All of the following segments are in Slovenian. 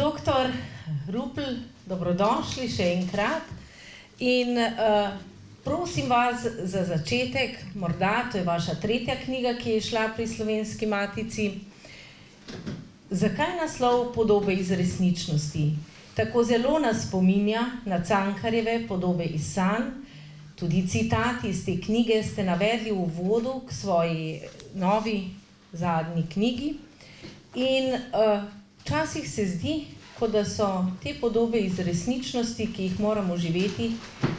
Doktor Rupel, dobrodošli še enkrat in prosim vas za začetek, morda to je vaša tretja knjiga, ki je šla pri Slovenski matici. Zakaj naslov Podobe iz resničnosti? Tako zelo nas spominja na Cankarjeve Podobe iz sanj. Tudi citati iz te knjige ste navedli v uvodu k svoji novi zadnji knjigi. In včasih se zdi, kot da so te podobe iz resničnosti, ki jih moramo živeti,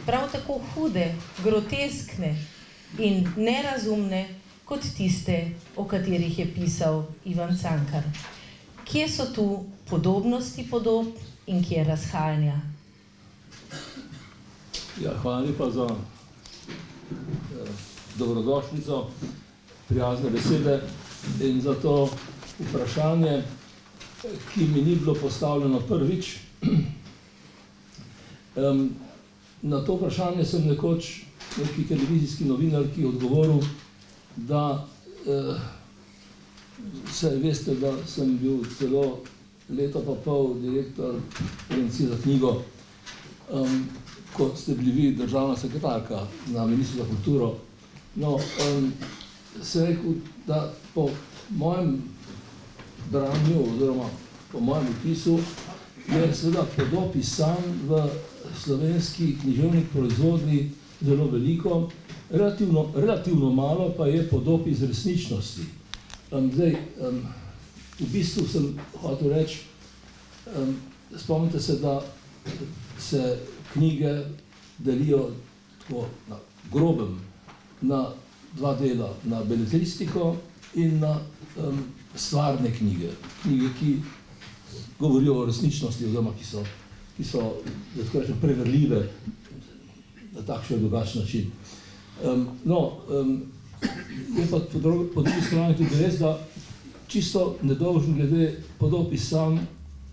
prav tako hude, groteskne in nerazumne, kot tiste, o katerih je pisal Ivan Cankar. Kje so tu podobnosti podob in kje razhajanja? Ja, hvala lepa za dobrodošlico, prijazne besede in za to vprašanje, ki mi ni bilo postavljeno prvič. Na to vprašanje sem nekoč neki televizijski novinarki odgovoril, da saj veste, da sem bil celo leto pa pol direktor Agencije za knjigo, ko ste bili vi državna sekretarka na Ministrstvu za kulturo. No, sem rekel, da po mojem branju oziroma po mojem opisu je seveda podob iz sanj v slovenski književni proizvodnji zelo veliko, relativno malo pa je podob iz resničnosti. Zdaj, v bistvu sem hotel reči, spomnite se, da se knjige delijo tako na grobem na dva dela, na beletristiko in na stvarne knjige. Knjige, ki govorijo o resničnosti, oziroma ki so da tako rečem, preverljive na takšen drugačen način. Je pa po drugi strani tudi res, da čisto nedolžen glede podob iz sanj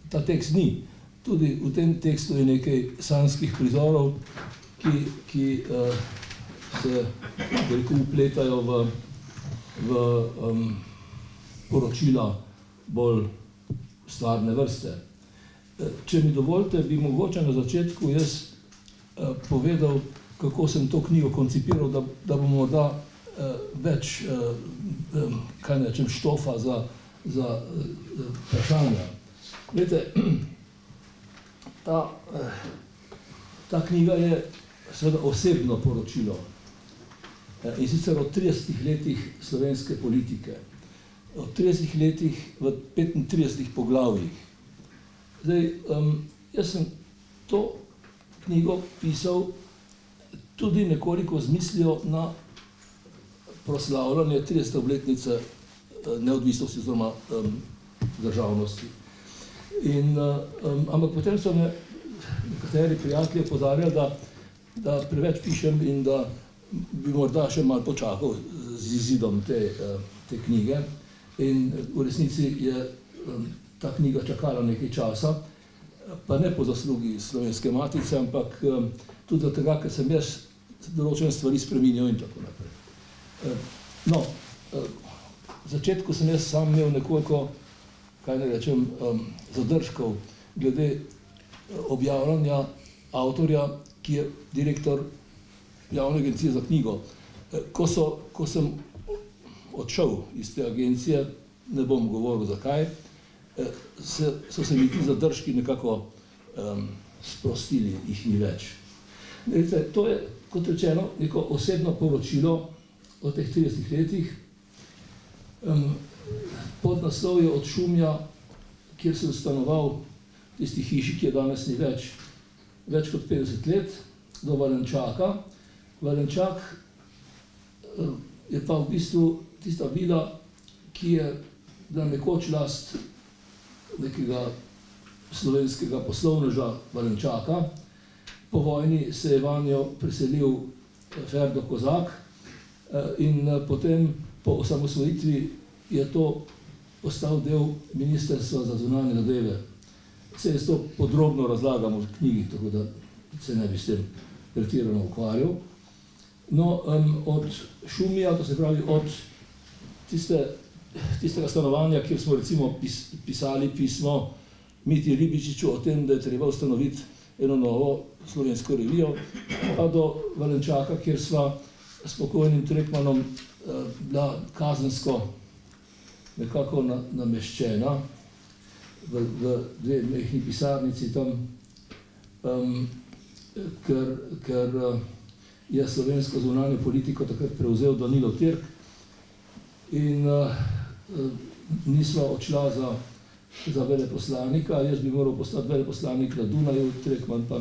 ta tekst ni. Tudi v tem tekstu je nekaj sanjskih prizorov, ki se upletajo v poročila bolj stvarne vrste. Če mi dovolite, bi mogoče na začetku jaz povedal, kako sem to knjigo koncipiral, da bomo morda več, kaj ne rečem, štofa za vprašanja. Glejte, ta knjiga je seveda osebno poročilo in sicer o 30 letih slovenske politike, o 30 letih v 35 poglavjih. Zdaj, jaz sem to knjigo pisal tudi nekoliko z mislijo na proslavljanje 30. obletnice neodvisnosti oziroma državnosti. Ampak potem so me nekateri prijatelji opozarjali, da preveč pišem in da bi morda še malo počakal z izidom te knjige. In v resnici je ta knjiga čakala nekaj časa, pa ne po zaslugi Slovenske matice, ampak tudi zato, ker sem jaz določene stvari spreminjal in tako naprej. No, v začetku sem jaz sam imel nekoliko, kaj ne rečem, zadržkov glede objavljanja avtorja, ki je direktor Javne agencije za knjigo. Ko sem odšel iz te agencije, ne bom govoril zakaj, so se mi ti zadržki nekako sprostili, jih ni več. To je, kot rečeno, neko osebno poročilo o teh 30 letih. Podnaslov je Od Šumja, kjer sem stanoval v tisti hiši, ki je danes ni več kot 50 let, do Valenčaka. Valenčak je pa v bistvu tista vila, ki je bila nekoč last nekega slovenskega poslovneža Valenčaka. Po vojni se je vanjo preselil Ferdo Kozak in potem po osamosvojitvi je to postal del Ministrstva za zunanje zadeve. Se jaz to podrobno razlagam v knjigi, tako da se ne bi s tem pretirano ukvarjal. No, od Šumija, to se pravi od tistega stanovanja, kjer smo recimo pisali pismo Mitji Ribičiču o tem, da je treba ustanoviti eno novo slovensko revijo, pa do Valenčaka, kjer sva s pokojnim Trekmanom bila kazensko nekako nameščena v dve mehni pisarnici tam, ker je slovensko zunanjo politiko takrat prevzel Danilo Tirk in nisva odšla za veleposlanika, jaz bi moral postati veleposlanik na Dunaju, Trekman pa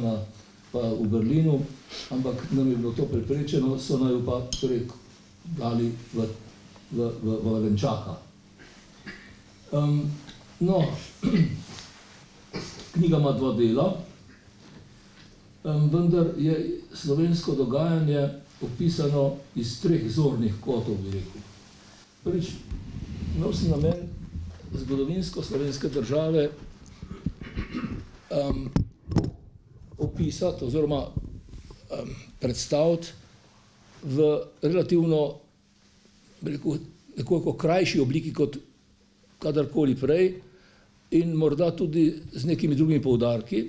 v Berlinu, ampak nam je bilo to preprečeno, so naju pa torej dali v Valenčaka. No, knjiga ima dva dela, vendar je slovensko dogajanje opisano iz treh zornih kotov, bi rekel. Prvič, imel sem namen zgodovinsko slovenske države opisati oziroma predstaviti v relativno, bi rekel, nekoliko krajši obliki kot kadarkoli prej in morda tudi z nekimi drugimi poudarki,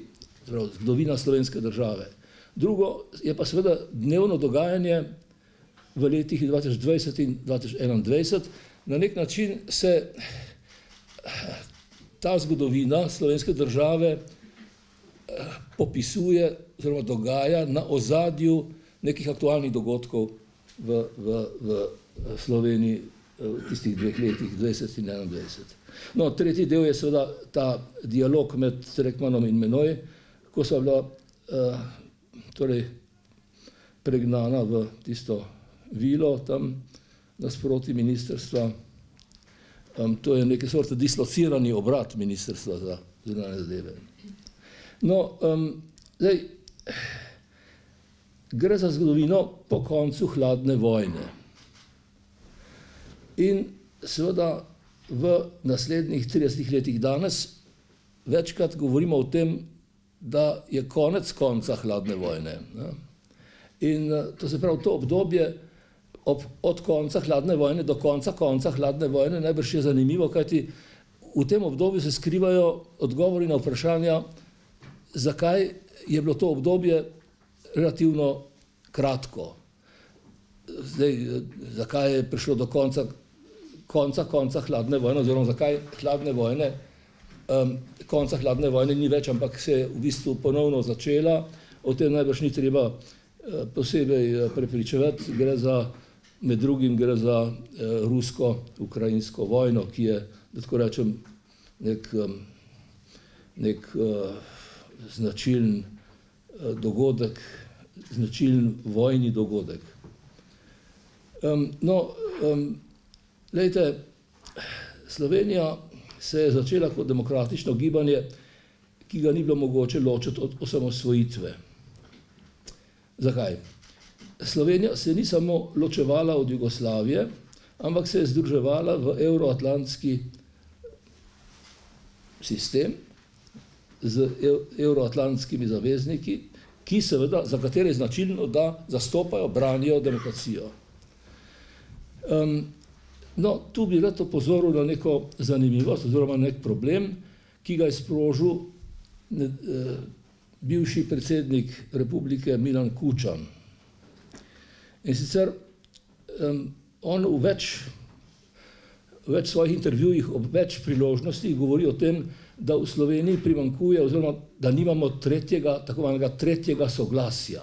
zgodovina slovenske države. Drugo je pa seveda dnevno dogajanje v letih 2020 in 2021. Na nek način se ta zgodovina slovenske države popisuje oziroma dogaja na ozadju nekih aktualnih dogodkov v Sloveniji v tistih dveh letih, 20 in 21. No, tretji del je seveda ta dialog med Trekmanom in menoj, ko sva bila torej pregnana v tisto vilo tam nasproti ministrstva. To je neke sorte dislocirani obrat ministrstva za zunanje zadeve. No, zdaj, gre za zgodovino po koncu hladne vojne. In seveda v naslednjih 30 letih danes večkrat govorimo o tem, da je konec konca hladne vojne. In to se pravi, to obdobje od konca hladne vojne do konca hladne vojne najbrž je zanimivo, kajti v tem obdobju se skrivajo odgovori na vprašanja, zakaj je bilo to obdobje relativno kratko. Zdaj, zakaj je prišlo do konca hladne vojne, oziroma zakaj hladne vojne, konca hladne vojne ni več, ampak se je v bistvu ponovno začela. O tem najbrž ni treba posebej prepričevati. Gre za, med drugim gre za rusko-ukrajinsko vojno, ki je, da tako rečem, nek značilen dogodek, značilen vojni dogodek. No, glejte, Slovenija se je začela kot demokratično gibanje, ki ga ni bilo mogoče ločiti od osamosvojitve. Zakaj? Slovenija se ni samo ločevala od Jugoslavije, ampak se je združevala v evroatlantski sistem z evroatlantskimi zavezniki, ki seveda, za katere je značilno, da zastopajo, branijo demokracijo. No, tu bi rad opozoril na neko zanimivost oziroma nek problem, ki ga je sprožil bivši predsednik republike Milan Kučan. In sicer on v več svojih intervjujih ob več priložnostih govori o tem, da v Sloveniji primanjkuje oziroma da nimamo tako imenovanega tretjega soglasja.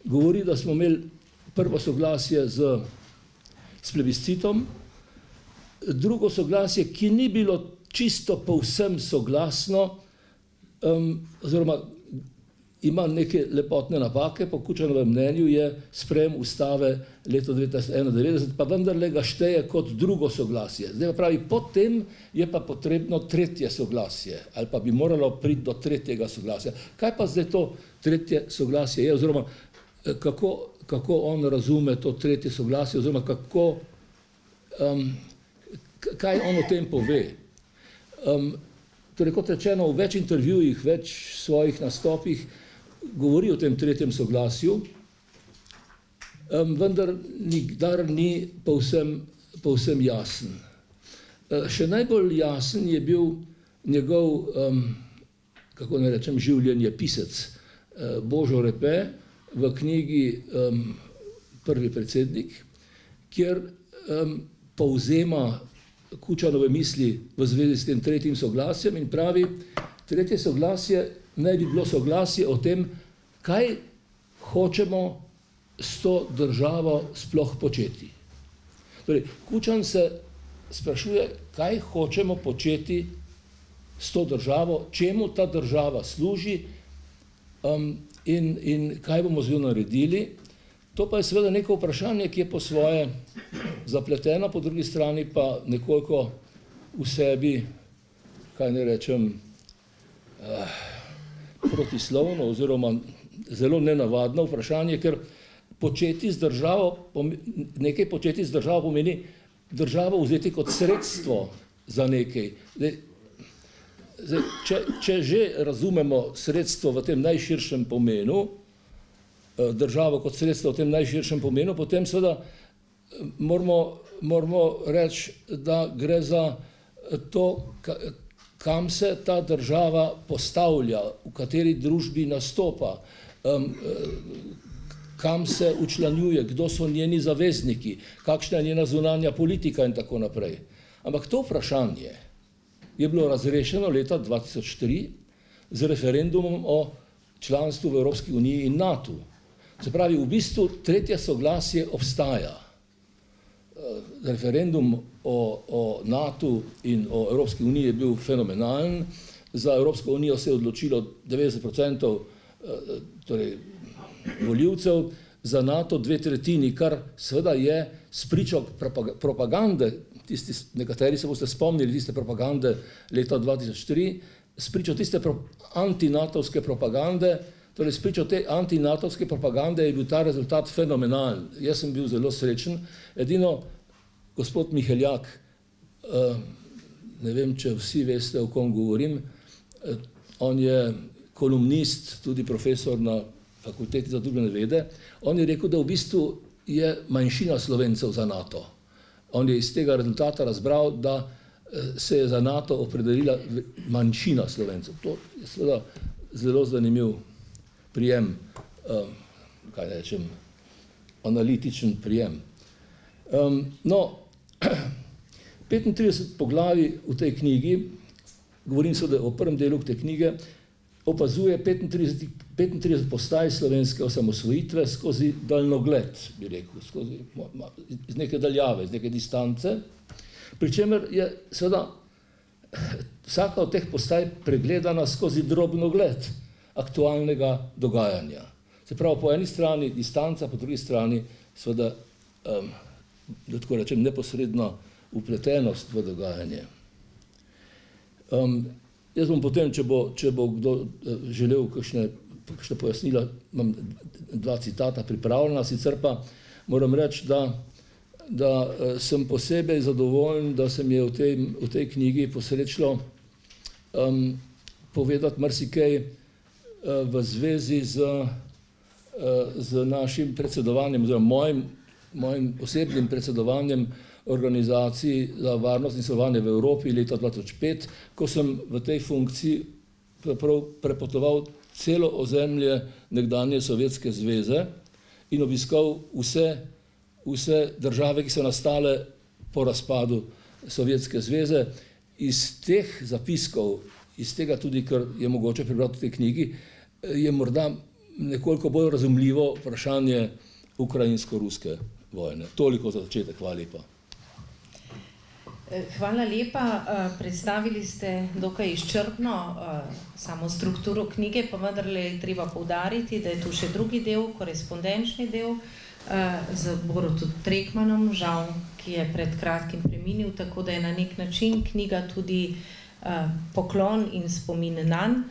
Govori, da smo imeli prvo soglasje s plebiscitom, drugo soglasje, ki ni bilo čisto povsem soglasno, oziroma ima neke lepotne napake, po Kučanovem mnenju je sprejem ustave leto 1991, pa vendarle ga šteje kot drugo soglasje. Zdaj pa pravi, potem je pa potrebno tretje soglasje, ali pa bi moralo priti do tretjega soglasja. Kaj pa zdaj to tretje soglasje je, oziroma kako on razume to tretje soglasje, oziroma kaj on o tem pove. Torej, kot rečeno, v več intervjujih, več svojih nastopih govori o tem tretjem soglasju, vendar nikdar ni povsem jasen. Še najbolj jasen je bil njegov, kako ne rečem, življenjepisec Božo Repe v knjigi Prvi predsednik, kjer povzema Kučanove misli v zvezi s tem tretjim soglasjem in pravi, tretje soglasje naj bi bilo soglasje o tem, kaj hočemo s to državo sploh početi. Torej, Kučan se sprašuje, kaj hočemo početi s to državo, čemu ta država služi in kaj bomo z njo naredili. To pa je seveda neko vprašanje, ki je po svoje zapleteno, po drugi strani pa nekoliko v sebi, kaj ne rečem, protislovno oziroma zelo nenavadno vprašanje, ker nekaj početi z državo pomeni državo vzeti kot sredstvo za nekaj. Če že razumemo sredstvo v tem najširšem pomenu, državo kot sredstvo v tem najširšem pomenu, potem seveda moramo reči, da gre za to, kam se ta država postavlja, v kateri družbi nastopa, kam se učlanjuje, kdo so njeni zavezniki, kakšna je njena zunanja politika in tako naprej. Ampak to vprašanje je bilo razrešeno leta 2003 z referendumom o članstvu v Evropski uniji in NATO. Se pravi, v bistvu tretje soglasje obstaja. Referendum o NATO in o Evropski uniji je bil fenomenalen. Za Evropsko unijo se je odločilo 90% torej volivcev, za NATO 2/3, kar seveda je spričo propagande, nekateri se boste spomnili tiste propagande leta 2003, spričo tiste antinatovske propagande, torej spričo te antinatovske propagande je bil ta rezultat fenomenalen. Jaz sem bil zelo srečen. Edino gospod Miheljak, ne vem, če vsi veste, o kom govorim, on je kolumnist, tudi profesor na Fakulteti za družbene vede, on je rekel, da v bistvu je manjšina Slovencev za NATO. On je iz tega rezultata razbral, da se je za NATO opredelila manjšina Slovencev. To je seveda zelo zanimiv prijem, kaj rečem, analitičen prijem. No, 35 poglavij v tej knjigi, govorim seveda o prvem delu te knjige, opazuje 35 postaj slovenske osamosvojitve skozi daljnogled, bi rekel, iz neke daljave, iz neke distance, pri čemer je seveda vsaka od teh postaj pregledana skozi drobnogled aktualnega dogajanja. Se pravi, po eni strani distanca, po drugi strani seveda, da tako rečem, neposredna vpletenost v dogajanje. Jaz bom potem, če bo kdo želel kakšne pojasnila, imam 2 citata pripravljena, sicer pa moram reči, da sem posebej zadovoljen, da se mi je v tej knjigi posrečilo povedati marsikaj v zvezi z našim predsedovanjem, oziroma mojim osebnim predsedovanjem Organizaciji za varnost in sodelovanje v Evropi leta 2005, ko sem v tej funkciji prepotoval celo ozemlje nekdanje Sovjetske zveze in obiskal vse države, ki so nastale po razpadu Sovjetske zveze. Iz teh zapiskov, iz tega tudi, kar je mogoče prebrati v tej knjigi, je morda nekoliko bolj razumljivo vprašanje ukrajinsko-ruske vojne. Toliko za začetek, hvala lepa. Hvala lepa. Predstavili ste dokaj izčrpno samo strukturo knjige, pa vendarle je treba poudariti, da je tu še drugi del, korespondenčni del z Borutom Trekmanom, žal, ki je pred kratkim preminil, tako da je na nek način knjiga tudi poklon in spomin nanj.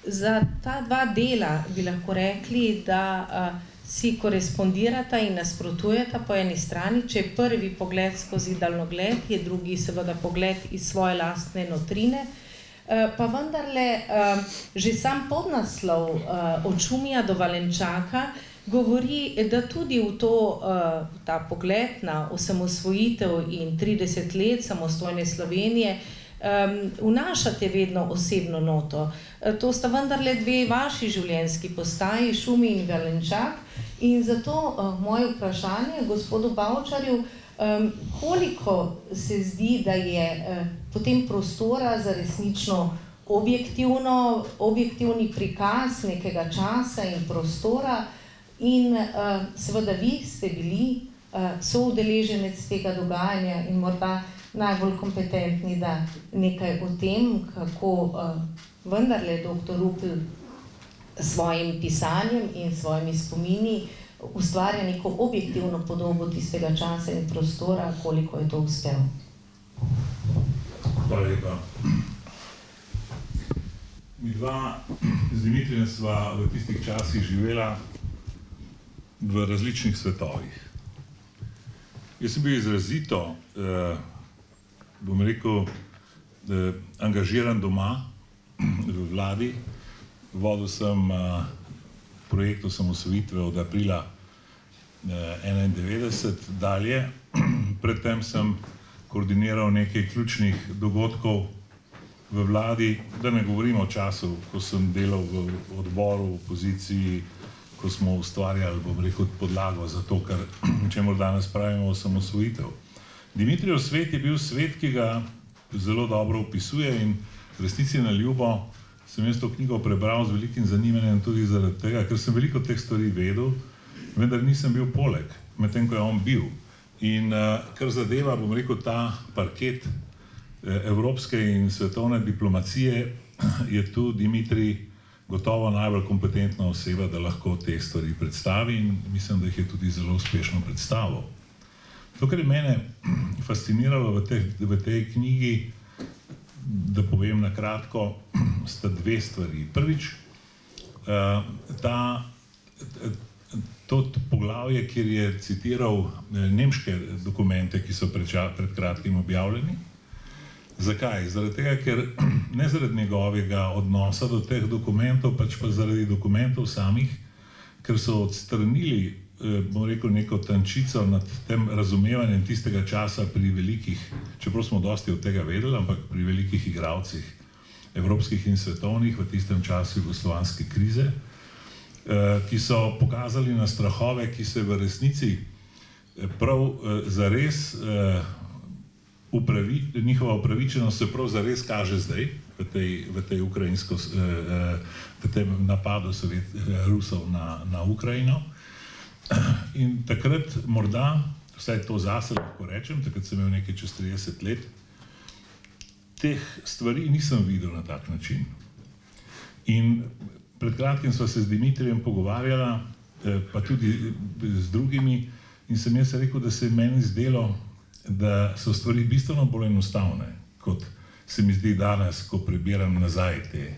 Za ta 2 dela bi lahko rekli, da si korespondirata in nasprotujeta po eni strani, če je prvi pogled skozi daljnogled, je drugi seveda pogled iz svoje lastne notrine, pa vendarle že sam podnaslov Od Šumija do Valenčaka govori, da tudi v ta pogled na osamosvojitev in 30 let samostojne Slovenije vnašate vedno osebno noto. To sta vendarle dve vaši življenjski postaji, Šumi in Valenčak. In zato moje vprašanje gospodu Bavčarju, koliko se zdi, da je potem prostora za resnično objektivni prikaz nekega časa in prostora in seveda vi ste bili soudeleženec tega dogajanja in morda najbolj kompetentni, da nekaj o tem, kako vendarle dr. Rupel s svojim pisanjem in svojimi spomini ustvarja neko objektivno podobo tistega časa in prostora, koliko je to uspel. Hvala lepa. Mi dva z Dimitrijem sva v tistih časih živela v različnih svetovih. Jaz sem bil izrazito, bom rekel, angažiran doma v vladi. Vodil sem projekt osamosvojitve od aprila 1991 dalje. Predtem sem koordiniral nekaj ključnih dogodkov v vladi, da ne govorim o času, ko sem delal v odboru, v opoziciji, ko smo ustvarjali, bom rekel, podlago za to, kar čemur danes pravimo osamosvojitev. Dimitrijev svet je bil svet, ki ga zelo dobro opisuje in resnici na ljubo sem jaz to knjigo prebral z velikim zanimanjem tudi zaradi tega, ker sem veliko teh stvari vedel, vendar nisem bil poleg, medtem ko je on bil. In kar zadeva, bom rekel, ta parket evropske in svetovne diplomacije, je tu Dimitrij gotovo najbolj kompetentna oseba, da lahko te stvari predstavi in mislim, da jih je tudi zelo uspešno predstavil. To, kar je mene fasciniralo v tej knjigi, da povem na kratko, sta dve stvari. Prvič, to poglavje, kjer je citiral nemške dokumente, ki so pred kratkim objavljeni. Zakaj? Zaradi tega, ker ne zaradi njegovega odnosa do teh dokumentov, pač pa zaradi dokumentov samih, ker so odstranili, bom rekel, neko tančico nad tem razumevanjem tistega časa pri velikih, čeprav smo dosti od tega vedeli, ampak pri velikih igralcih, evropskih in svetovnih v tistem času jugoslovanske krize, ki so pokazali na strahove, ki se v resnici prav zares, njihova upravičenost se prav zares kaže zdaj, v tej ukrajinsko, v tem napadu Rusov na Ukrajino. In takrat morda, vsaj to zase lahko rečem, takrat sem imel nekaj čez 30 let, teh stvari nisem videl na tak način. In pred kratkim sva se z Dimitrijem pogovarjala, pa tudi z drugimi, in sem jaz rekel, da se je meni zdelo, da so stvari bistveno bolj enostavne, kot se mi zdi danes, ko prebiram nazaj te.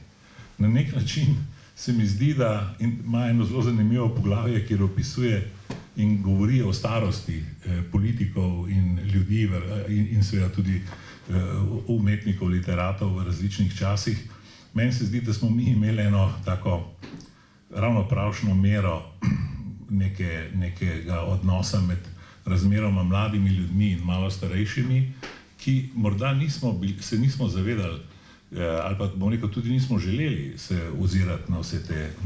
Na nek način se mi zdi, da ima eno zelo zanimivo poglavje, kjer opisuje in govori o starosti politikov in ljudi in seveda tudi umetnikov, literatov v različnih časih. Meni se zdi, da smo mi imeli eno tako ravno pravšno mero nekega odnosa med razmeroma mladimi ljudmi in malo starejšimi, ki morda se nismo zavedali, ali pa bom rekel, tudi nismo želeli se ozirati na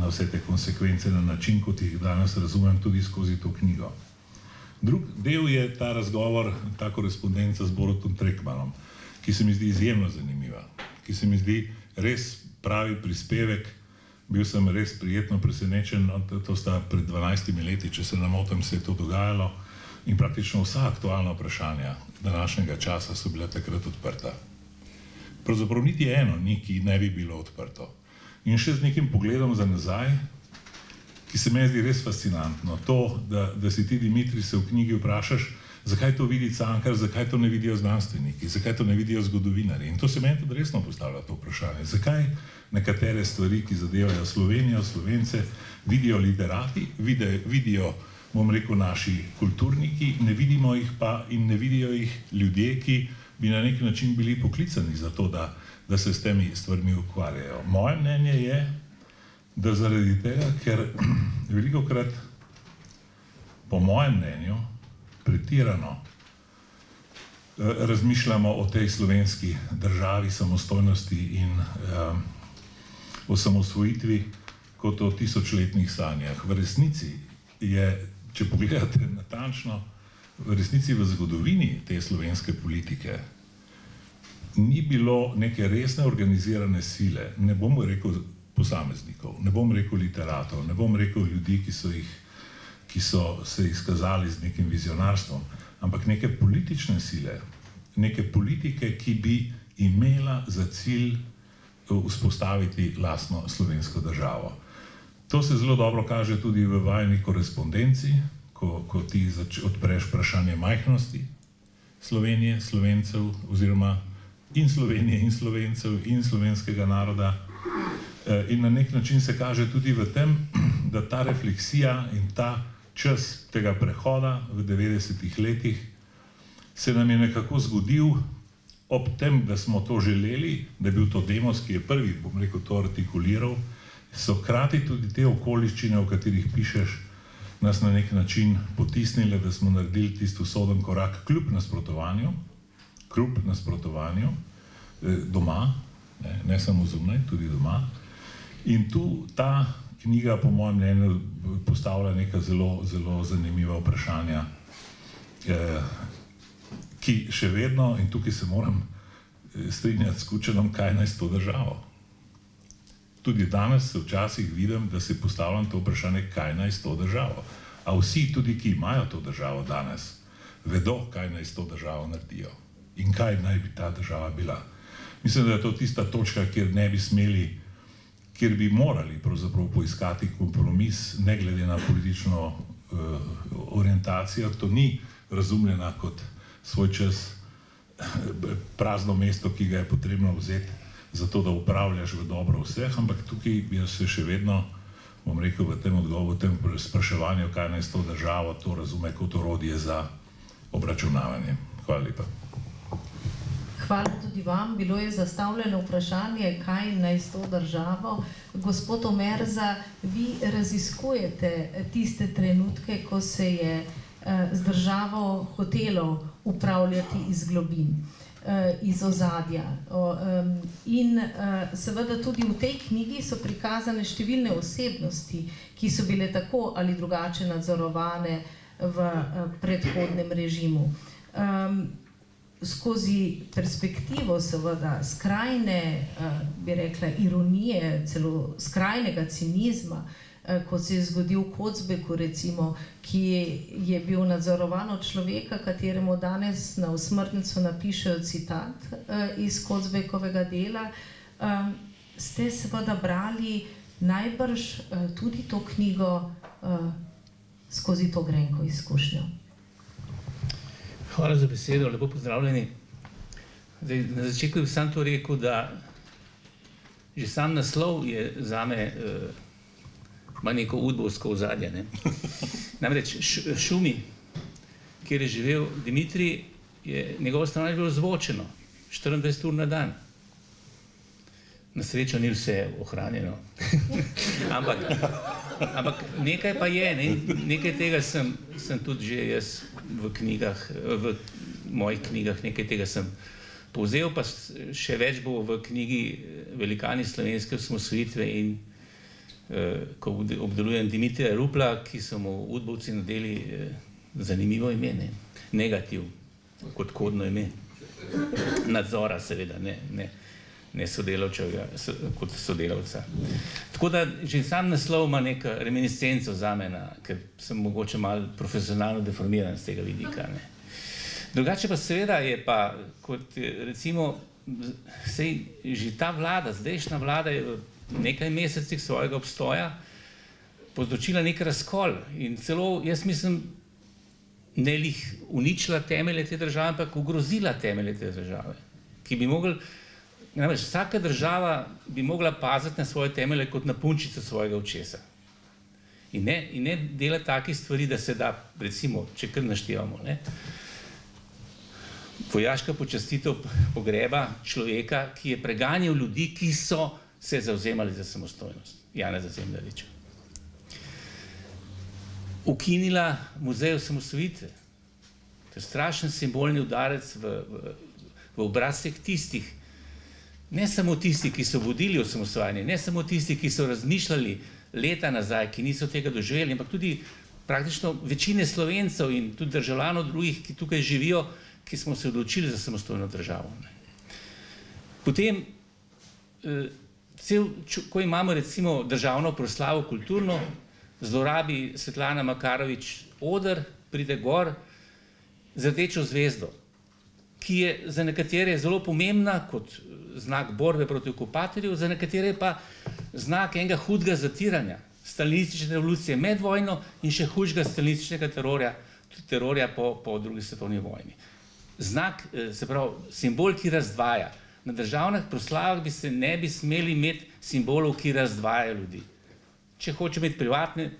vse te konsekvence na način, kot jih danes razumem tudi skozi to knjigo. Drug del je ta razgovor, ta korespondenca z Borutom Trekmanom, ki se mi zdi izjemno zanimiva, ki se mi zdi res pravi prispevek. Bil sem res prijetno presenečen, to sta pred 12 leti, če se ne motim, se je to dogajalo in praktično vsa aktualna vprašanja današnjega časa so bila takrat odprta. Pravzaprav niti eno ni, ki ne bi bilo odprto. In še z nekim pogledom za nazaj, ki se meni zdi res fascinantno, to, da si ti, Dimitrij, se v knjigi vprašaš, zakaj to vidi Cankar, zakaj to ne vidijo znanstveniki, zakaj to ne vidijo zgodovinarji. In to se meni tudi resno postavlja to vprašanje. Zakaj nekatere stvari, ki zadevajo Slovenijo, Slovence, vidijo literati, vidijo, bom rekel, naši kulturniki, ne vidimo jih pa in ne vidijo jih ljudje, ki bi na nek način bili poklicani za to, da se s temi stvarmi ukvarjajo. Moje mnenje je, da zaradi tega, ker velikokrat, po mojem mnenju, pretirano razmišljamo o tej slovenski državi, samostojnosti in osamosvojitvi kot o tisočletnih sanjah. V resnici je, če pogledate natančno, v resnici v zgodovini te slovenske politike ni bilo neke resne organizirane sile, ne bom rekel posameznikov, ne bom rekel literatov, ne bom rekel ljudi, ki so se izkazali z nekim vizionarstvom, ampak neke politične sile, neke politike, ki bi imela za cilj vzpostaviti lastno slovensko državo. To se zelo dobro kaže tudi v vajni korespondenci, ko ti odpreš vprašanje majhnosti Slovenije, Slovencev, oziroma in Slovenije in Slovencev in slovenskega naroda. In na nek način se kaže tudi v tem, da ta refleksija in ta čas tega prehoda v 90-ih letih se nam je nekako zgodil ob tem, da smo to želeli, da je bil to Demos, ki je prvi, bom rekel, to artikuliral, so hkrati tudi te okoliščine, o katerih pišeš, nas na nek način potisnile, da smo naredili tisti usoden korak kljub nasprotovanju, doma, ne samo zunaj, tudi doma. In tu ta knjiga, po mojem mnenju, postavlja neka zelo, zelo zanimiva vprašanja, ki še vedno, in tukaj se moram strinjati s Kučanom, kaj naj s to državo. Tudi danes se včasih vidim, da si postavljam to vprašanje, kaj naj s to državo. A vsi, tudi ki imajo to državo danes, vedo, kaj naj s to državo naredijo in kaj naj bi ta država bila. Mislim, da je to tista točka, kjer ne bi smeli, kjer bi morali pravzaprav poiskati kompromis, ne glede na politično orientacijo. To ni razumljena kot svoj čas prazno mesto, ki ga je potrebno vzeti zato, da upravljaš v dobro vseh, ampak tukaj jaz se še vedno, bom rekel, v tem odgovoru, v tem spraševanju, kaj naj s to državo, to razume kot orodje za obračunavanje. Hvala lepa. Hvala tudi vam. Bilo je zastavljeno vprašanje, kaj naj s to državo. Gospod Omerza, vi raziskujete tiste trenutke, ko se je z državo hotelo upravljati iz globin, iz ozadja. In seveda tudi v tej knjigi so prikazane številne osebnosti, ki so bile tako ali drugače nadzorovane v predhodnem režimu. Skozi perspektivo seveda skrajne, bi rekla, ironije, celo skrajnega cinizma, kot se je zgodil Kocbeku, recimo, ki je bil nadzorovan od človeka, kateremu danes na osmrtnico napišejo citat iz Kocbekovega dela, ste seveda brali najbrž tudi to knjigo skozi to grenko izkušnjo. Hvala za besedo, lepo pozdravljeni. Zdaj, na začetku bi sam to rekel, da že sam naslov je zame ima neko udbovsko ozadje. Namreč Šumi, kjer je živel Dimitrij, njegovo stanovanje je bilo zvočeno 24 ur na dan. Na srečo ni vse ohranjeno. Ampak nekaj pa je, nekaj tega sem tudi že jaz v knjigah, v mojih knjigah, nekaj tega sem povzel, pa še več bo v knjigi Velikani slovenske osamosvojitve in ko obdelujem Dimitrija Rupla, ki so mu udbovci nadeli zanimivo ime, negativ, kot kodno ime. Nadzora seveda, ne sodelavčevega, kot sodelavca. Tako da že sam naslov ima neka reminiscenco zame, ker sem mogoče malo profesionalno deformiran z tega vidika. Drugače pa seveda je pa, kot recimo, sej že ta vlada, zdajšnja vlada je v nekaj mesecih svojega obstoja povzročila nek razkol in celo, jaz mislim, ne lih uničila temelje te države, ampak ogrozila temelje te države, ki bi mogli, namreč vsaka država bi mogla paziti na svoje temelje kot na punčico svojega očesa. In ne delati takih stvari, da se da, recimo, če kar naštevamo, vojaška počastitev pogreba človeka, ki je preganjal ljudi, ki so se zavzemali za samostojnost, Janeza Zemljariča. Ukinila muzej osamosvojitve. To To je strašen simbolni udarec v obraz vseh tistih, ne samo tisti, ki so vodili osamosvajanje, ne samo tisti, ki so razmišljali leta nazaj, ki niso tega doživeli, ampak tudi praktično večine Slovencev in tudi državljanov drugih, ki tukaj živijo, ki smo se odločili za samostojno državo. Potem, ko imamo recimo državno proslavo kulturno, zlorabi Svetlana Makarovič oder, pride gor z rdečo zvezdo, ki je za nekatere zelo pomembna kot znak borbe proti okupatorju, za nekatere pa znak enega hudega zatiranja, stalinistične revolucije med vojno in še hudega stalinističnega terorja po drugi svetovni vojni. Znak, se pravi, simbol, ki razdvaja. Na državnih proslavah ne bi smeli imeti simbolov, ki razdvajajo ljudi. Če hoče imeti privatne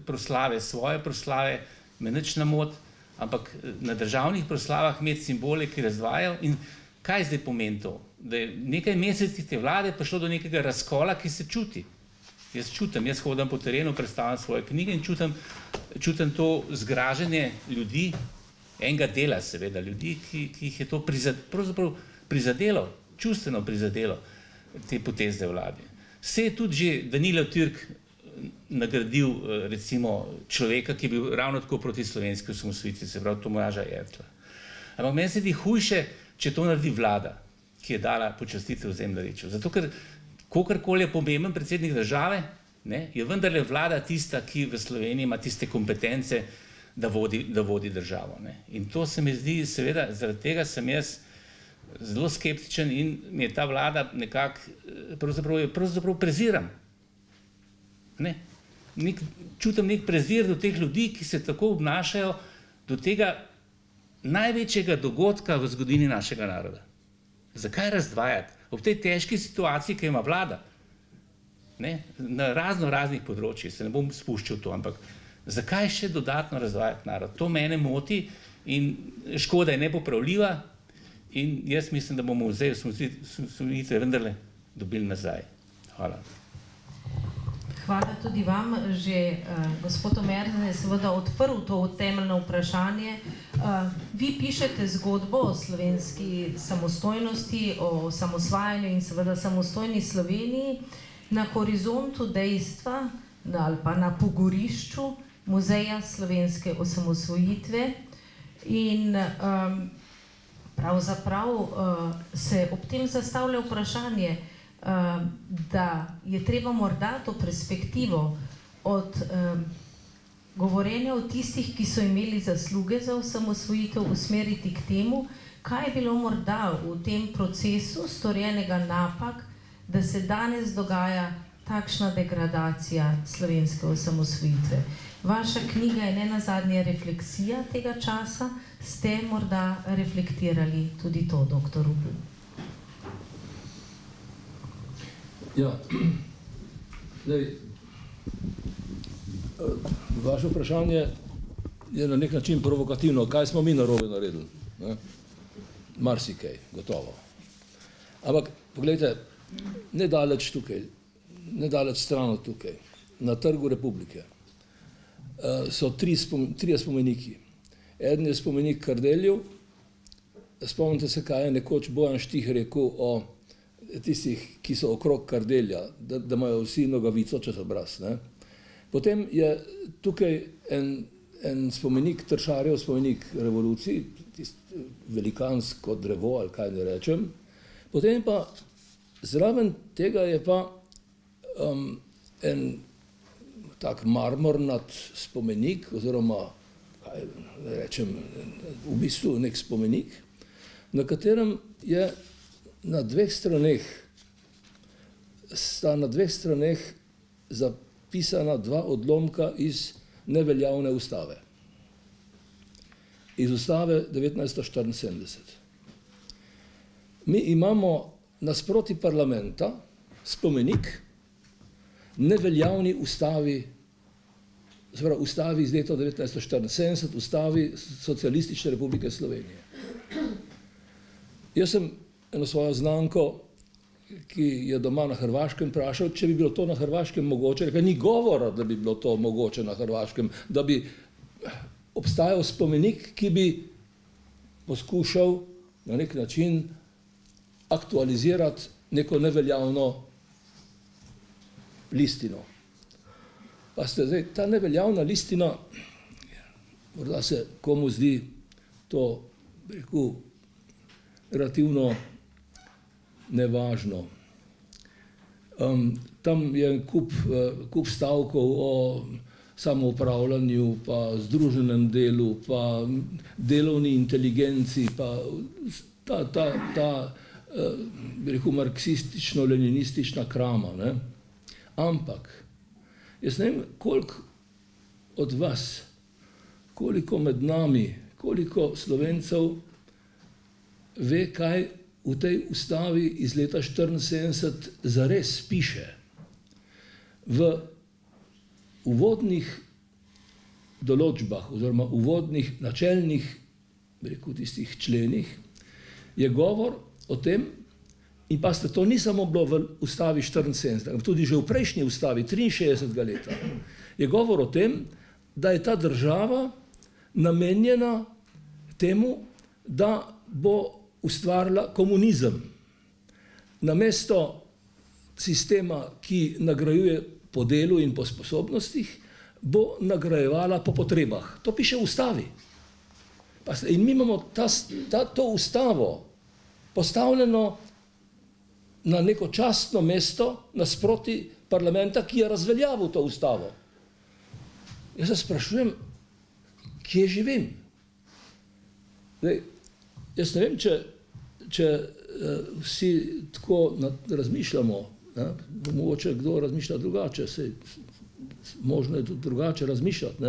proslave, svoje proslave, me nič ne moti, ampak na državnih proslavah imeti simbole, ki razdvajajo. In kaj zdaj pomeni to? Da je nekaj mesecih te vlade prišlo do nekega razkola, ki se čuti. Jaz čutim, jaz hodim po terenu, predstavljam svoje knjige in čutim to zgražanje ljudi, enega dela seveda, ljudi, ki jih je to pravzaprav prizadelo, čustveno prizadelo te poteze vlade. Se je tudi že Danilo Türk nagradil recimo človeka, ki je bil ravno tako proti slovenski osamosvojitvi, se pravi Tomaža Ertla. Ampak meni se zdi hujše, če to naredi vlada, ki je dala počastitev Zemljariču. Zato, ker kogarkoli je pomemben predsednik države, je vendarle vlada tista, ki v Sloveniji ima tiste kompetence, da vodi državo. In to se mi zdi, seveda, zaradi tega sem jaz zelo skeptičen in mi je ta vlada nekako, pravzaprav preziram. Čutim nek prezir do teh ljudi, ki se tako obnašajo do tega največjega dogodka v zgodovini našega naroda. Zakaj razdvajati? Ob tej težki situaciji, ki ima vlada, na raznih področjih, se ne bom spuščal to, ampak zakaj še dodatno razdvajati narod? To mene moti in škoda je nepopravljiva in jaz mislim, da bomo zdaj osamosvojitve vendarle dobili nazaj. Hvala. Hvala tudi vam. Že gospod Omerza je seveda odprl to temeljno vprašanje. Vi pišete zgodbo o slovenski samostojnosti, o osamosvajanju in seveda samostojni Sloveniji na horizontu dejstva ali pa na pogorišču Muzeja slovenske osamosvojitve in pravzaprav se ob tem zastavlja vprašanje, da je treba morda to perspektivo od govorjenja o tistih, ki so imeli zasluge za osamosvojitev, usmeriti k temu, kaj je bilo morda v tem procesu storjenega napak, da se danes dogaja takšna degradacija slovenske osamosvojitve. Vaša knjiga je nenazadnje refleksija tega časa, ste morda reflektirali tudi to, doktor Rupel? Ja, zdaj, vaše vprašanje je na nek način provokativno, kaj smo mi narobe naredili. Marsikaj, gotovo. Ampak, pogledajte, nedaleč tukaj, nedaleč stran od tukaj, na Trgu Republike, so trije spomeniki. Eden je spomenik Kardelju, spomnite se, kaj je nekoč Bojan Štih rekel o tistih, ki so okrog Kardelja, da imajo vsi nogavico čez obraz. Potem je tukaj en spomenik Tršarjev, spomenik revoluciji, velikansko drevo, ali kaj ne rečem. Potem pa zraven tega je pa en tak marmornat spomenik, oziroma, kaj rečem, v bistvu nek spomenik, na katerem je na dveh straneh zapisana dva odlomka iz neveljavne ustave. Iz ustave 1974. Mi imamo nasproti parlamenta spomenik neveljavni ustavi, ustavi iz leta 1974, ustavi Socialistične republike Slovenije. Jaz sem eno svojo znanko, ki je doma na Hrvaškem, vprašal, če bi bilo to na Hrvaškem mogoče, ker ni govora, da bi bilo to mogoče na Hrvaškem, da bi obstajal spomenik, ki bi poskušal na nek način aktualizirati neko neveljavno listino. Pa ste zdaj, ta neveljavna listina, morda se komu zdi to, rekel, relativno nevažno. Tam je kup stavkov o samoupravljanju, pa združenem delu, pa delovni inteligenci, pa ta marksistično-leninistična krama. Ne? Ampak, jaz ne vem, koliko od vas, koliko med nami, koliko Slovencev ve, kaj v tej ustavi iz leta 1974 zares piše. V uvodnih določbah oziroma uvodnih načelnih, rekel, tistih členih je govor o tem, in pa ste, to ni samo bilo v ustavi 1974, ampak tudi že v prejšnji ustavi 63. leta, je govor o tem, da je ta država namenjena temu, da bo ustvarila komunizem. Namesto sistema, ki nagrajuje po delu in po sposobnostih, bo nagrajevala po potrebah. To piše v ustavi. In mi imamo to ustavo postavljeno na neko častno mesto nasproti parlamenta, ki je razveljavil to ustavo. Jaz se sprašujem, kje živim? Jaz ne vem, če vsi tako razmišljamo, mogoče kdo razmišlja drugače, možno je tudi drugače razmišljati.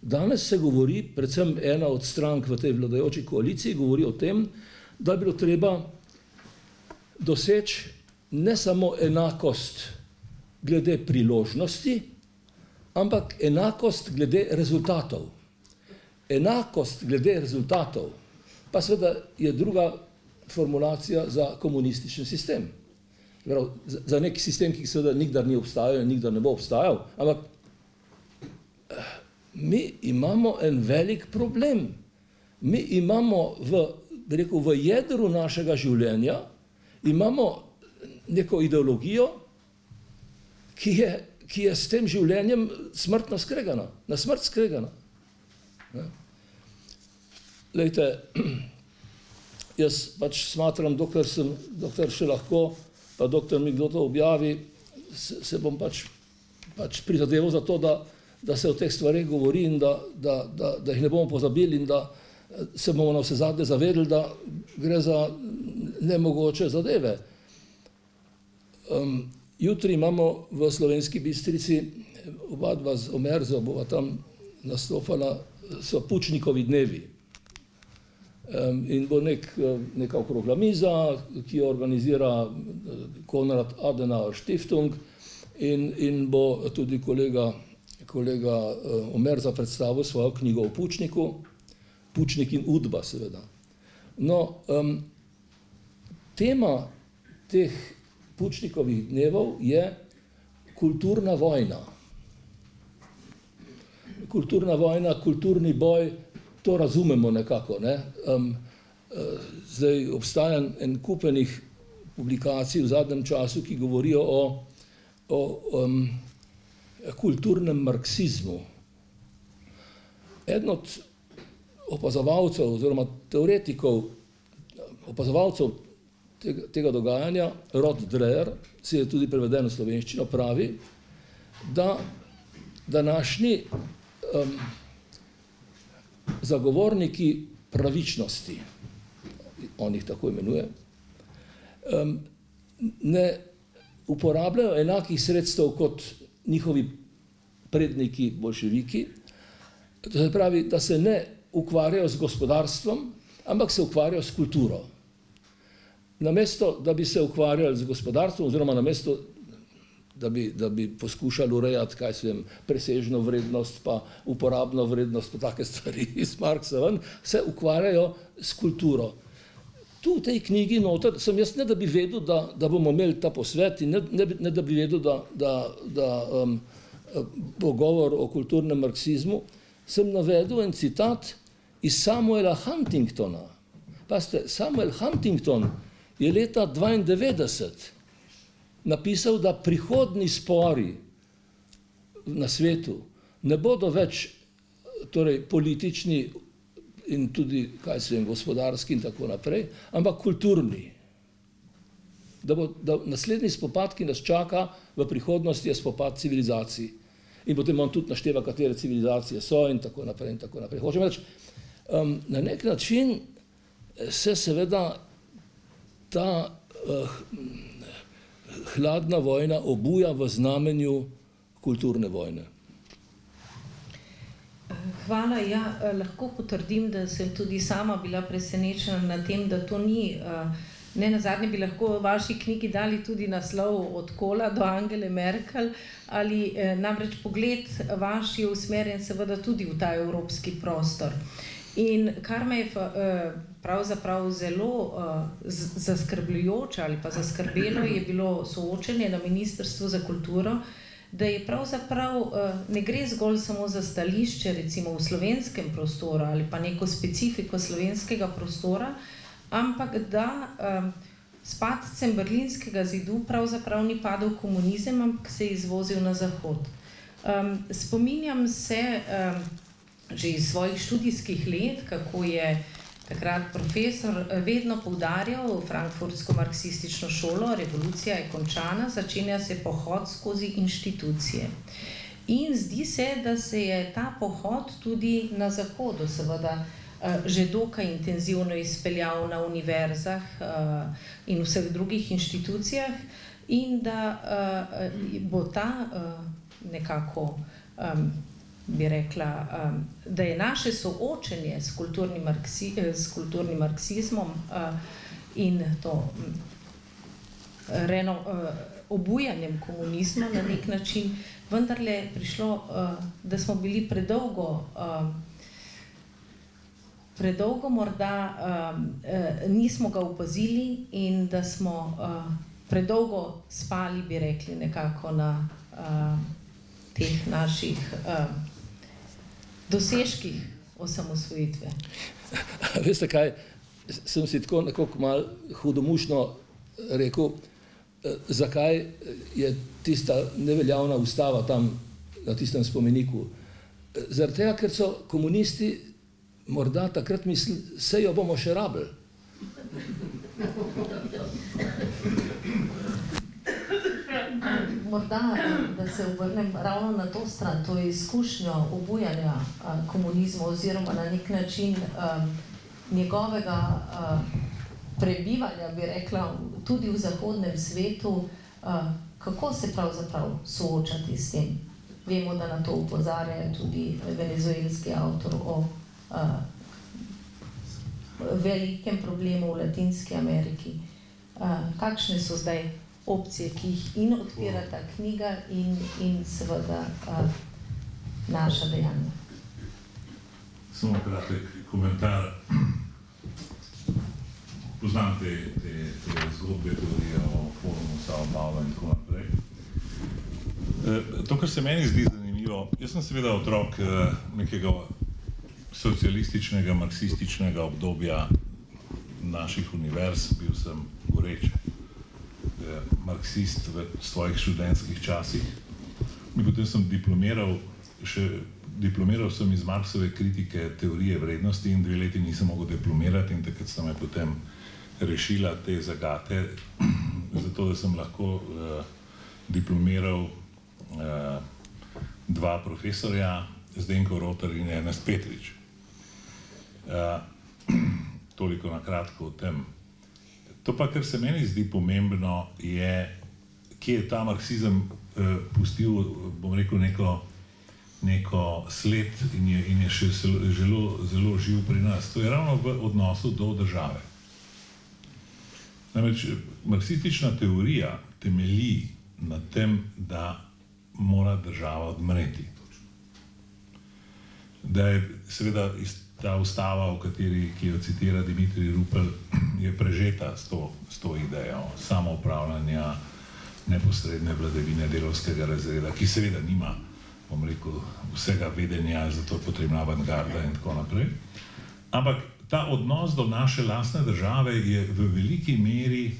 Danes se govori, predvsem ena od strank v tej vladajoči koaliciji, govori o tem, da bi bilo treba doseči ne samo enakost glede priložnosti, ampak enakost glede rezultatov. Enakost glede rezultatov pa seveda je druga formulacija za komunističen sistem. Za nek sistem, ki seveda nikdar ni obstajal in nikdar ne bo obstajal, ampak mi imamo en velik problem. Mi imamo v jedru našega življenja imamo neko ideologijo, ki je s tem življenjem smrtno skregana, na smrt skregana. Glejte, jaz pač smatram, dokler še lahko, pa dokler mi kdo to objavi, se bom pač prizadeval za to, da se o teh stvareh govori in da jih ne bomo pozabili in da se bomo na vse zadnje zavedali, da gre za nemogoče zadeve. Jutri imamo v Slovenski Bistrici, oba dva z Omerzo bova tam nastopala, so Pučnikovi dnevi. In bo neka okrogla miza, ki jo organizira Konrad Adenauer Stiftung in bo tudi kolega Omerza predstavil svojo knjigo o Pučniku, Pučnik in Udba seveda. No, tema teh Pučnikovih dnevov je kulturna vojna. Kulturna vojna, kulturni boj, to razumemo nekako. Zdaj obstaja en kupenih publikacij v zadnjem času, ki govorijo o kulturnem marksizmu. Eden od opazovalcev oziroma teoretikov, opazovalcev tega dogajanja, Rod Dreher, si je tudi preveden v slovenščino, pravi, da današnji zagovorniki pravičnosti, on jih tako imenuje, ne uporabljajo enakih sredstev kot njihovi predniki boljševiki, to se pravi, da se ne ukvarjajo z gospodarstvom, ampak se ukvarjajo s kulturo. Namesto, da bi se ukvarjali z gospodarstvom, oziroma namesto, da bi poskušali urejati, kaj se vem, presežno vrednost, pa uporabno vrednost, pa take stvari iz Marksa ven, se ukvarjajo s kulturo. Tu v tej knjigi noter sem jaz ne da bi vedel, da bomo imeli ta posvet in ne da bi vedel, da bo govor o kulturnem marksizmu, sem navedel en citat iz Samuela Huntingtona, Pazite, Samuel Huntington je leta 1992 napisal, da prihodni spori na svetu ne bodo več torej, politični in tudi, kaj se vem, gospodarski in tako naprej, ampak kulturni. Da naslednji spopad, ki nas čaka v prihodnosti, je spopad civilizacij. In potem on tudi našteva, katere civilizacije so in tako naprej in tako naprej. Hočem reči, na nek način se seveda ta hladna vojna obuja v znamenju kulturne vojne. Hvala. Ja, lahko potrdim, da sem tudi sama bila presenečena nad tem, da to ni, ne nazadnje bi lahko v vaši knjigi dali tudi naslov Od Kola do Angele Merkel, ali namreč pogled vaš je usmerjen seveda tudi v ta evropski prostor. In kar me je pravzaprav zelo zaskrbljujoče ali pa zaskrbelo, je bilo soočenje na Ministrstvu za kulturo, da je pravzaprav ne gre zgolj samo za stališče recimo v slovenskem prostoru ali pa neko specifiko slovenskega prostora, ampak da s padcem Berlinskega zidu pravzaprav ni padel komunizem, ampak se je izvozil na zahod. Spominjam se že iz svojih študijskih let, kako je takrat profesor vedno poudarjal frankfurtsko marksistično šolo, revolucija je končana, začenja se pohod skozi inštitucije. In zdi se, da se je ta pohod tudi na zahodu seveda že dokaj intenzivno izpeljal na univerzah in vseh drugih inštitucijah in da bo ta nekako bi rekla, da je naše soočenje s kulturnim marksizmom in to obujanjem komunizma na nek način vendarle prišlo, da smo bili predolgo morda nismo ga opazili in da smo predolgo spali, bi rekli, nekako na teh naših dosežkih osamosvojitve. Veste kaj, sem si tako nekako malo hudomušno rekel, zakaj je tista neveljavna ustava tam na tistem spomeniku. Zaradi tega, ker so komunisti morda takrat mislili, saj jo bomo še rabili. Morda, da se obrnem ravno na to stran, to je izkušnjo obujanja komunizma oziroma na nek način njegovega prebivanja, bi rekla, tudi v zahodnem svetu, kako se pravzaprav soočati s tem. Vemo, da na to opozarja tudi venezuelski avtor o velikem problemu v Latinski Ameriki. Kakšne so zdaj opcije, ki jih in odpira ta knjiga in seveda naša dejanja? Samo kratek komentar. Poznam te zgodbe tudi o forumu Sao Paulo in tako naprej. To, kar se meni zdi zanimivo, jaz sem seveda otrok nekega socialističnega, marksističnega obdobja naših univerz, bil sem goreč marksist v svojih študentskih časih. In potem sem diplomiral sem iz Marksove kritike teorije vrednosti in 2 leti nisem mogel diplomirati in takrat sem me potem rešila te zagate, zato da sem lahko diplomiral 2 profesorja, Zdenko Rotar in Ernest Petrič. Toliko na kratko o tem. To pa, kar se meni zdi pomembno, je, kje je ta marksizem pustil, bom rekel, neko sled in je še zelo živ pri nas. To je ravno v odnosu do države. Namreč, marksistična teorija temelji na tem, da mora država odmreti. Da je seveda ta ustava, ki jo citira Dimitrij Rupel, je prežeta s to idejo samoupravljanja, neposredne vladavine delavskega razreda, ki seveda nima, bom rekel, vsega vedenja, zato je potrebna avantgarda in tako naprej. Ampak ta odnos do naše lastne države je v veliki meri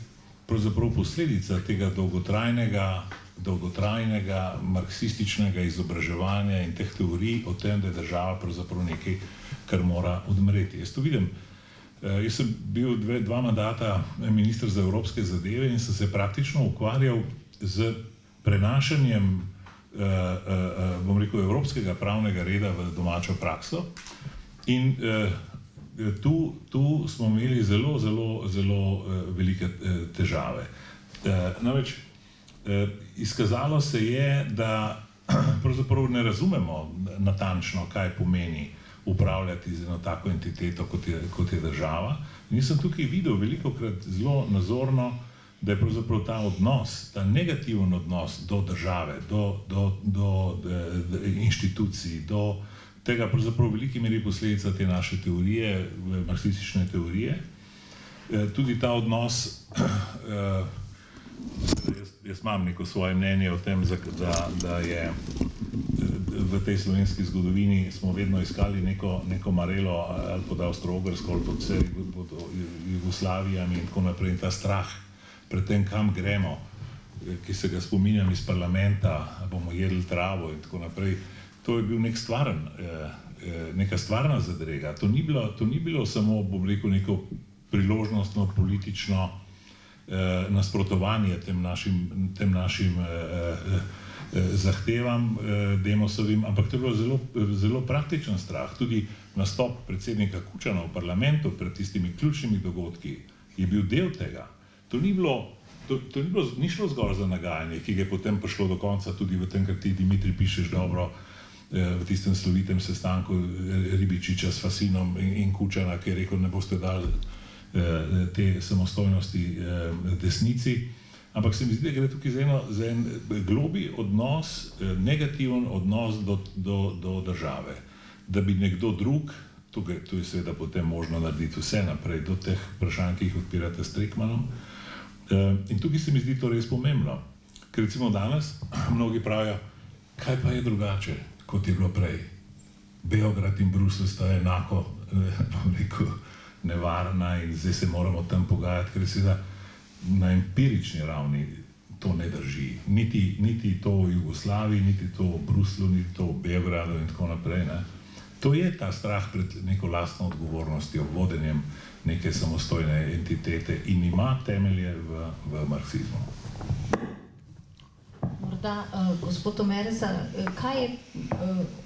pravzaprav posledica tega dolgotrajnega marksističnega izobraževanja in teh teorij o tem, da je država pravzaprav nekaj, kar mora odmreti. Jaz to vidim. Jaz sem bil dva mandata minister za evropske zadeve in sem se praktično ukvarjal z prenašanjem, bom rekel, evropskega pravnega reda v domačo prakso in tu smo imeli zelo velike težave. Namreč izkazalo se je, da pravzaprav ne razumemo natančno, kaj pomeni upravljati z eno tako entiteto, kot je država. In sem tukaj videl velikokrat zelo nazorno, da je pravzaprav ta odnos, ta negativen odnos do države, do inštitucij, do tega pravzaprav v veliki meri posledica te naše teorije, marksistične teorije. Tudi ta odnos, jaz imam neko svoje mnenje o tem, da je v tej slovenski zgodovini smo vedno iskali neko marelo ali pod Avstro-Ogrsko ali pod vse Jugoslavijami in tako naprej. In ta strah pred tem, kam gremo, ki se ga spominjam iz parlamenta, bomo jedli travo in tako naprej, to je bil neka stvarna zadrega. To ni bilo samo, bom rekel, neko priložnostno politično nasprotovanje tem našim zahtevam Demosovim, ampak to je bilo zelo praktičen strah. Tudi nastop predsednika Kučana v parlamentu pred tistimi ključnimi dogodki je bil del tega. Ni šlo zgolj za nagajanje, ki ga je potem prišlo do konca tudi v tem, kar ti, Dimitrij, pišeš dobro v tistem slovitem sestanku Ribičiča s Fasinom in Kučana, ki je rekel, ne boste dali te samostojnosti desnici. Ampak se mi zdi, da gre tukaj za en globi odnos, negativen odnos do države. Da bi nekdo drug, tu je seveda potem možno narediti vse naprej do teh vprašanj, ki jih odpirate s Streckmannom. In tukaj se mi zdi to res pomembno. Ker recimo danes mnogi pravijo, kaj pa je drugače, kot je bilo prej. Beograd in Bruselj sta enako, bom rekel, nevarna in zdaj se moramo tam pogajati, ker seveda na empirični ravni to ne drži. Niti to v Jugoslaviji, niti to v Bruslju, niti to v Beogradu in tako naprej. To je ta strah pred neko lastno odgovornostjo, vodenjem neke samostojne entitete in ima temelje v marksizmu. Morda, gospod Omerza, kaj je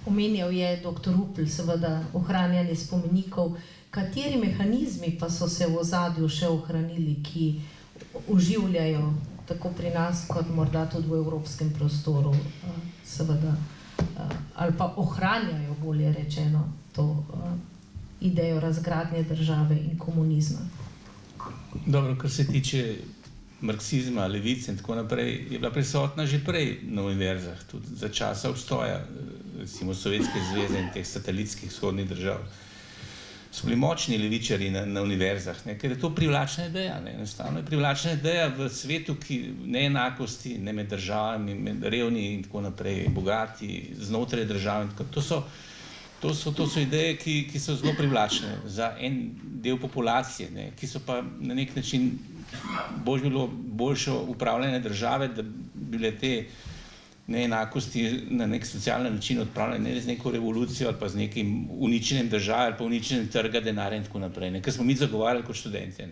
omenjal je dr. Rupel, seveda ohranjanje spomenikov, kateri mehanizmi pa so se v ozadju še ohranili, ki oživljajo tako pri nas, kot morda tudi v evropskem prostoru, seveda, ali pa ohranjajo, bolje rečeno, to idejo razgradnje države in komunizma? Dobro, kar se tiče marksizma, levice in tako naprej, je bila prisotna že prej na univerzah, tudi za časa obstoja, recimo Sovjetske zveze in teh satelitskih vzhodnih držav. So bili močni levičari na univerzah, ker je to privlačna ideja. Enostavno je privlačna ideja v svetu, ki neenakosti, ne med državami, med revni in tako naprej, bogati, znotraj držav. To so ideje, ki so zelo privlačne za en del populacije, ki so pa na nek način bilo boljše upravljanje države, da bi bile te neenakosti na nek socialni način odpravljene, ne z neko revolucijo ali pa z nekim uničenjem države ali pa uničenjem trga denarja in tako naprej, ker smo mi zagovarjali kot študenti.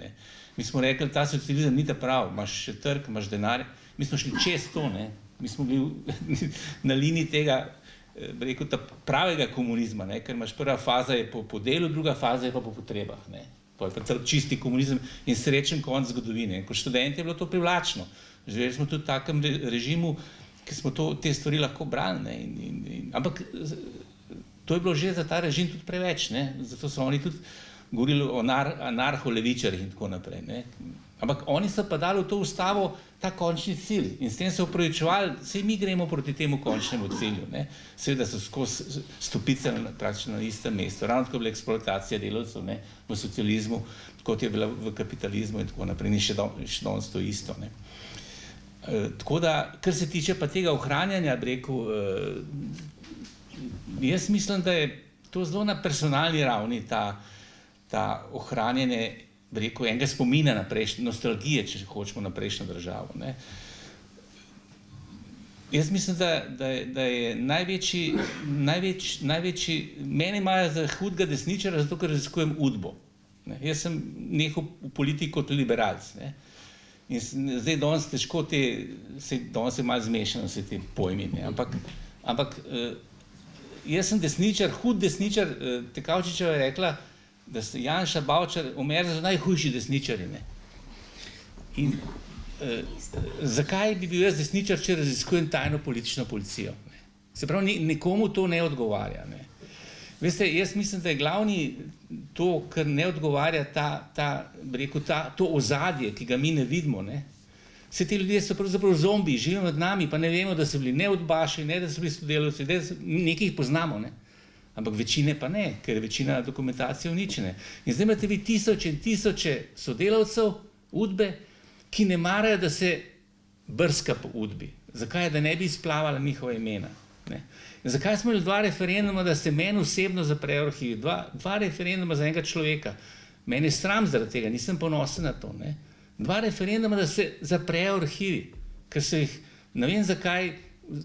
Mi smo rekli, ta socializem ni ta prav, imaš še trg, imaš denar, mi smo šli čez to, mi smo bili na liniji tega, rekel, ta pravega komunizma, ker imaš prva faza je po delu, druga faza je pa po potrebah, pa je pa čisti komunizem in srečen konc zgodovine. Kot študenti je bilo to privlačno. Živeli smo tudi v takem režimu, ki smo te stvari lahko brali, ampak to je bilo že za ta režim tudi preveč, zato so oni tudi govorili o anarho-levičarjih in tako naprej. Ampak oni so pa dali v to ustavo ta končni cilj in s tem so upravičevali, saj mi gremo proti temu končnemu cilju. Seveda so skozi stopice praktično na istem mestu, ravno tako je bila eksploatacija delavcev v socializmu, kot je bila v kapitalizmu in tako naprej, in še danes to isto. Tako da, kar se tiče pa tega ohranjanja, bi rekel, jaz mislim, da je to zelo na personalni ravni ta ohranjanje, bi rekel, enega spomina na prejšnjo, nostalgije, če hočemo, na prejšnjo državo, ne. Jaz mislim, da je največji, mene imajo za hudega desničara, zato ker raziskujem udbo. Ne. Jaz sem nehal v politiko kot liberalc, ne. In zdaj danes težko danes je malo zmešano vse te pojmi, ne. Ampak jaz sem desničar, hud desničar, Tekavčičeva je rekla, da so Janša, Bavčar, Omerza najhujši desničari, ne. In zakaj bi bil jaz desničar, če raziskujem tajno politično policijo? Ne? Se pravi, nekomu to ne odgovarja. Ne? Veste, jaz mislim, da je glavni to, kar ne odgovarja to ozadje, ki ga mi ne vidimo. Ne? Vse ti ljudje so pravzaprav zombiji, živijo med nami, pa ne vemo, da so bili ne udbaši, ne da so bili sodelavci, nekaj jih poznamo, ne? Ampak večine pa ne, ker je večina dokumentacije uničene. In zdaj imate vi tisoče in tisoče sodelavcev, udbe, ki ne marajo, da se brska po udbi. Zakaj? Da ne bi izplavala njihova imena. Ne? Zakaj smo imeli 2 referenduma, da se meni osebno zaprejo arhivi? 2 referenduma za enega človeka. Meni je sram zaradi tega, nisem ponosen na to. Ne? 2 referenduma, da se zaprejo arhivi, ker so jih, ne vem zakaj,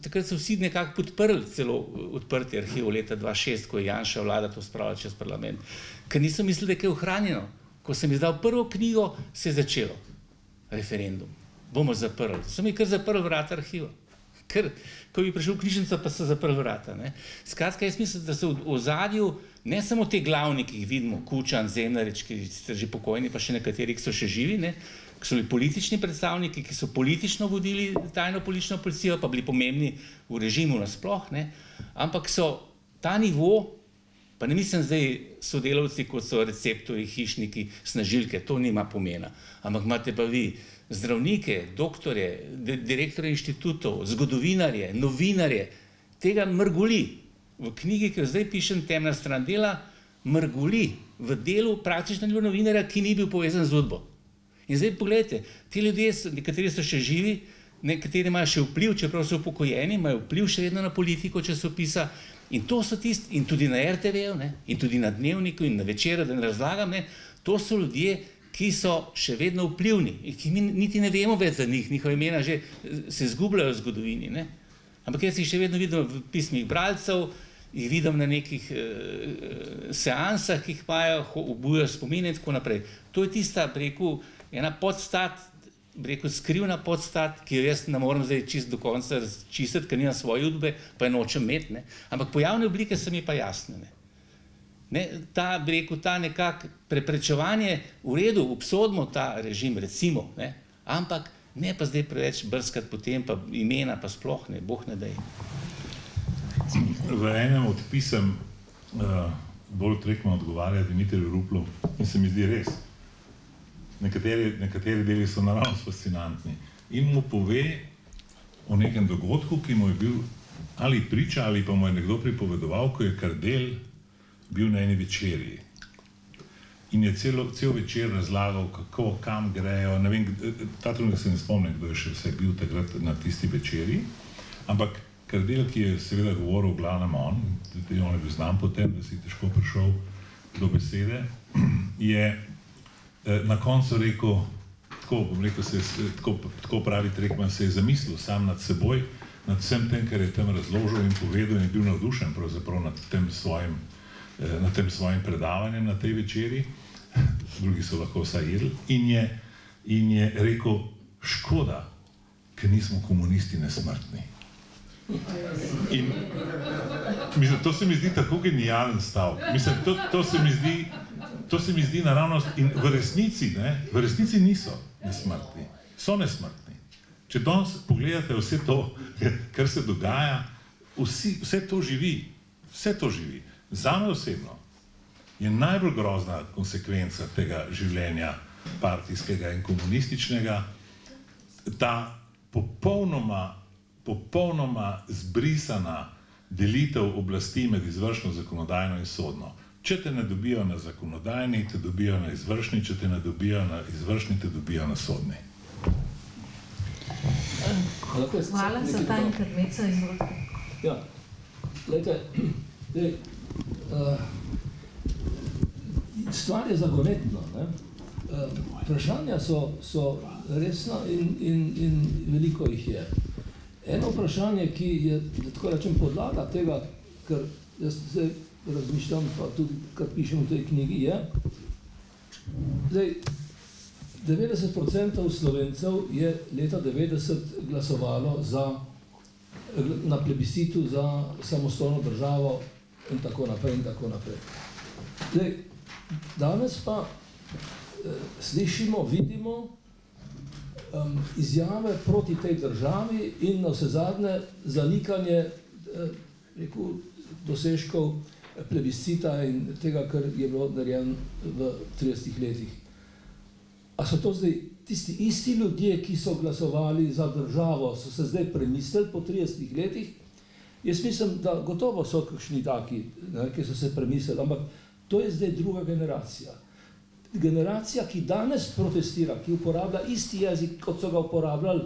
takrat so vsi nekako podprli celo odprti arhiv leta 2006, ko je Janša vlada to spravila čez parlament. Ker nisem mislil, da je kaj ohranjeno. Ko sem izdal prvo knjigo, se je začelo. Referendum. Bomo zaprli. So mi kar zaprli vrata arhiva. Ker, ko bi prišel v knjižnico, pa so zaprli vrata. Ne? Skratka, jaz mislim, da so v ozadju ne samo te glavni, ki jih vidimo, Kučan, Zemljarič, ki so že pokojni, pa še nekateri, ki so še živi, ne? Ki so bili politični predstavniki, ki so politično vodili tajno politično policijo, pa bili pomembni v režimu nasploh, ne? Ampak so ta nivo, pa ne mislim zdaj sodelavci, kot so receptorji, hišniki, snažilke, to nima pomena. Ampak imate pa vi zdravnike, doktorje, direktorje inštitutov, zgodovinarje, novinarje, tega mrgoli. V knjigi, ki jo zdaj pišem, Temna stran dela, mrgoli v delu praktično novinarja, ki ni bil povezan z udbo. In zdaj pogledajte, ti ljudje, nekateri so še živi, nekateri imajo še vpliv, čeprav so upokojeni, imajo vpliv še vedno na politiko časopisa. In to so tisti, in tudi na RTV-ju, in tudi na Dnevniku in na Večeru, da ne razlagam, ne, to so ljudje, ki so še vedno vplivni in ki mi niti ne vemo več za njih, njihova imena že se izgubljajo v zgodovini. Ne. Ampak jaz jih še vedno vidim v pismih bralcev, jih vidim na nekih seansah, ki jih imajo, obujajo spomine in tako naprej. To je tista, bi rekel, ena podstat, bi rekel, skrivna podstat, ki jo jaz ne morem zdaj čist do konca razčistiti, ker nimam svoje udbe, pa je nočem imeti, ne. Ampak pojavne oblike so mi pa jasne. Ne, ta, bi rekel, ta nekak preprečevanje, v redu, obsodimo ta režim, recimo, ne, ampak ne pa zdaj preveč brskati potem, pa imena pa sploh ne, Bog ne daj. V enem od pisem bolj Trekman odgovarja Dimitriju Ruplu in se mi zdi res. Nekateri deli so naravnost fascinantni. In mu pove o nekem dogodku, ki mu je bil ali priča, ali pa mu je nekdo pripovedoval, ko je Kardel bil na eni večerji. In je cel večer razlagal, kako, kam grejo, ne vem, ta trenutek se ne spomnim, kdo je še vse bil takrat na tisti večerji, ampak Kardel, ki je seveda govoril v glavnem on je bil znan potem, da si težko prišel do besede, je na koncu rekel, tako pravi Trekman, se je zamislil sam nad seboj, nad vsem tem, kar je tam razložil in povedal in je bil navdušen pravzaprav nad tem svojim predavanjem na tej večeri, drugi so lahko vsaj jedli, in je rekel, škoda, ker nismo komunisti nesmrtni. In mislim, to se mi zdi tako genijalen stavek. Mislim, to se mi zdi naravnost in v resnici niso nesmrtni, so nesmrtni. Če danes pogledate vse to, kar se dogaja, vse to živi. Zame osebno je najbolj grozna konsekvenca tega življenja partijskega in komunističnega ta popolnoma zbrisana delitev oblasti med izvršno, zakonodajno in sodno. Če te ne dobijo na zakonodajni, te dobijo na izvršni, če te ne dobijo na izvršni, te dobijo na sodni. Hvala za ta intermezzo, izvolite. Ja, glejte, stvar je zagonetna. Vprašanja so resna in veliko jih je. Eno vprašanje, ki je, da tako rečem, podlaga tega, ker jaz zdaj razmišljam, pa tudi kar pišem v tej knjigi, je, zdaj, 90% Slovencev je leta 90 glasovalo na plebiscitu za samostojno državo in tako naprej in tako naprej. Zdaj, danes pa slišimo, vidimo izjave proti tej državi in navsezadnje zanikanje dosežkov plebiscita in tega, kar je bilo narejeno v 30 letih. A so to zdaj tisti isti ljudje, ki so glasovali za državo, so se zdaj premislili po 30 letih? Jaz mislim, da gotovo so kakšni taki, ki so se premislili, ampak to je zdaj druga generacija. Generacija, ki danes protestira, ki uporablja isti jezik, kot so ga uporabljali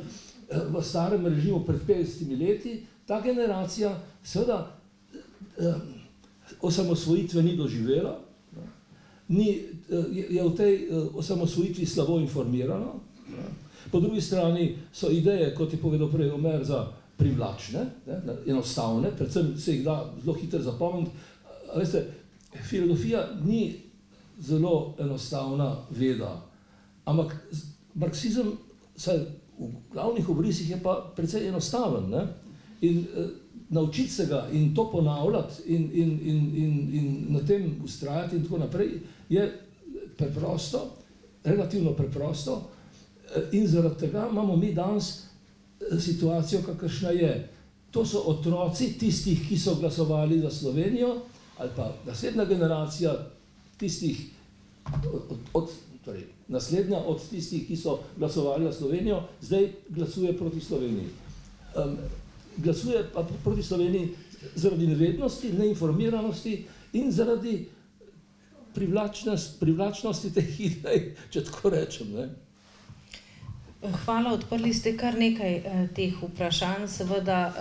v starem režimu pred 50 leti, ta generacija seveda osamosvojitve ni doživela, je v tej osamosvojitvi slabo informirana. Po drugi strani so ideje, kot je povedal prej Omerza, privlačne, enostavne, predvsem se jih da zelo hitro zapomniti. Veste, filozofija ni zelo enostavna veda, ampak marksizem v glavnih obrisih je pa precej enostaven. In naučiti se ga in to ponavljati in na tem vztrajati in tako naprej je preprosto, relativno preprosto, in zaradi tega imamo mi danes situacijo, kakršna je. To so otroci tistih, ki so glasovali za Slovenijo, ali pa naslednja generacija tistih, torej naslednja od tistih, ki so glasovali za Slovenijo, zdaj glasuje proti Sloveniji. Glasuje pa proti Sloveniji zaradi nevednosti, neinformiranosti in zaradi privlačnosti teh idej, če tako rečem. Hvala, odprli ste kar nekaj teh vprašanj. Seveda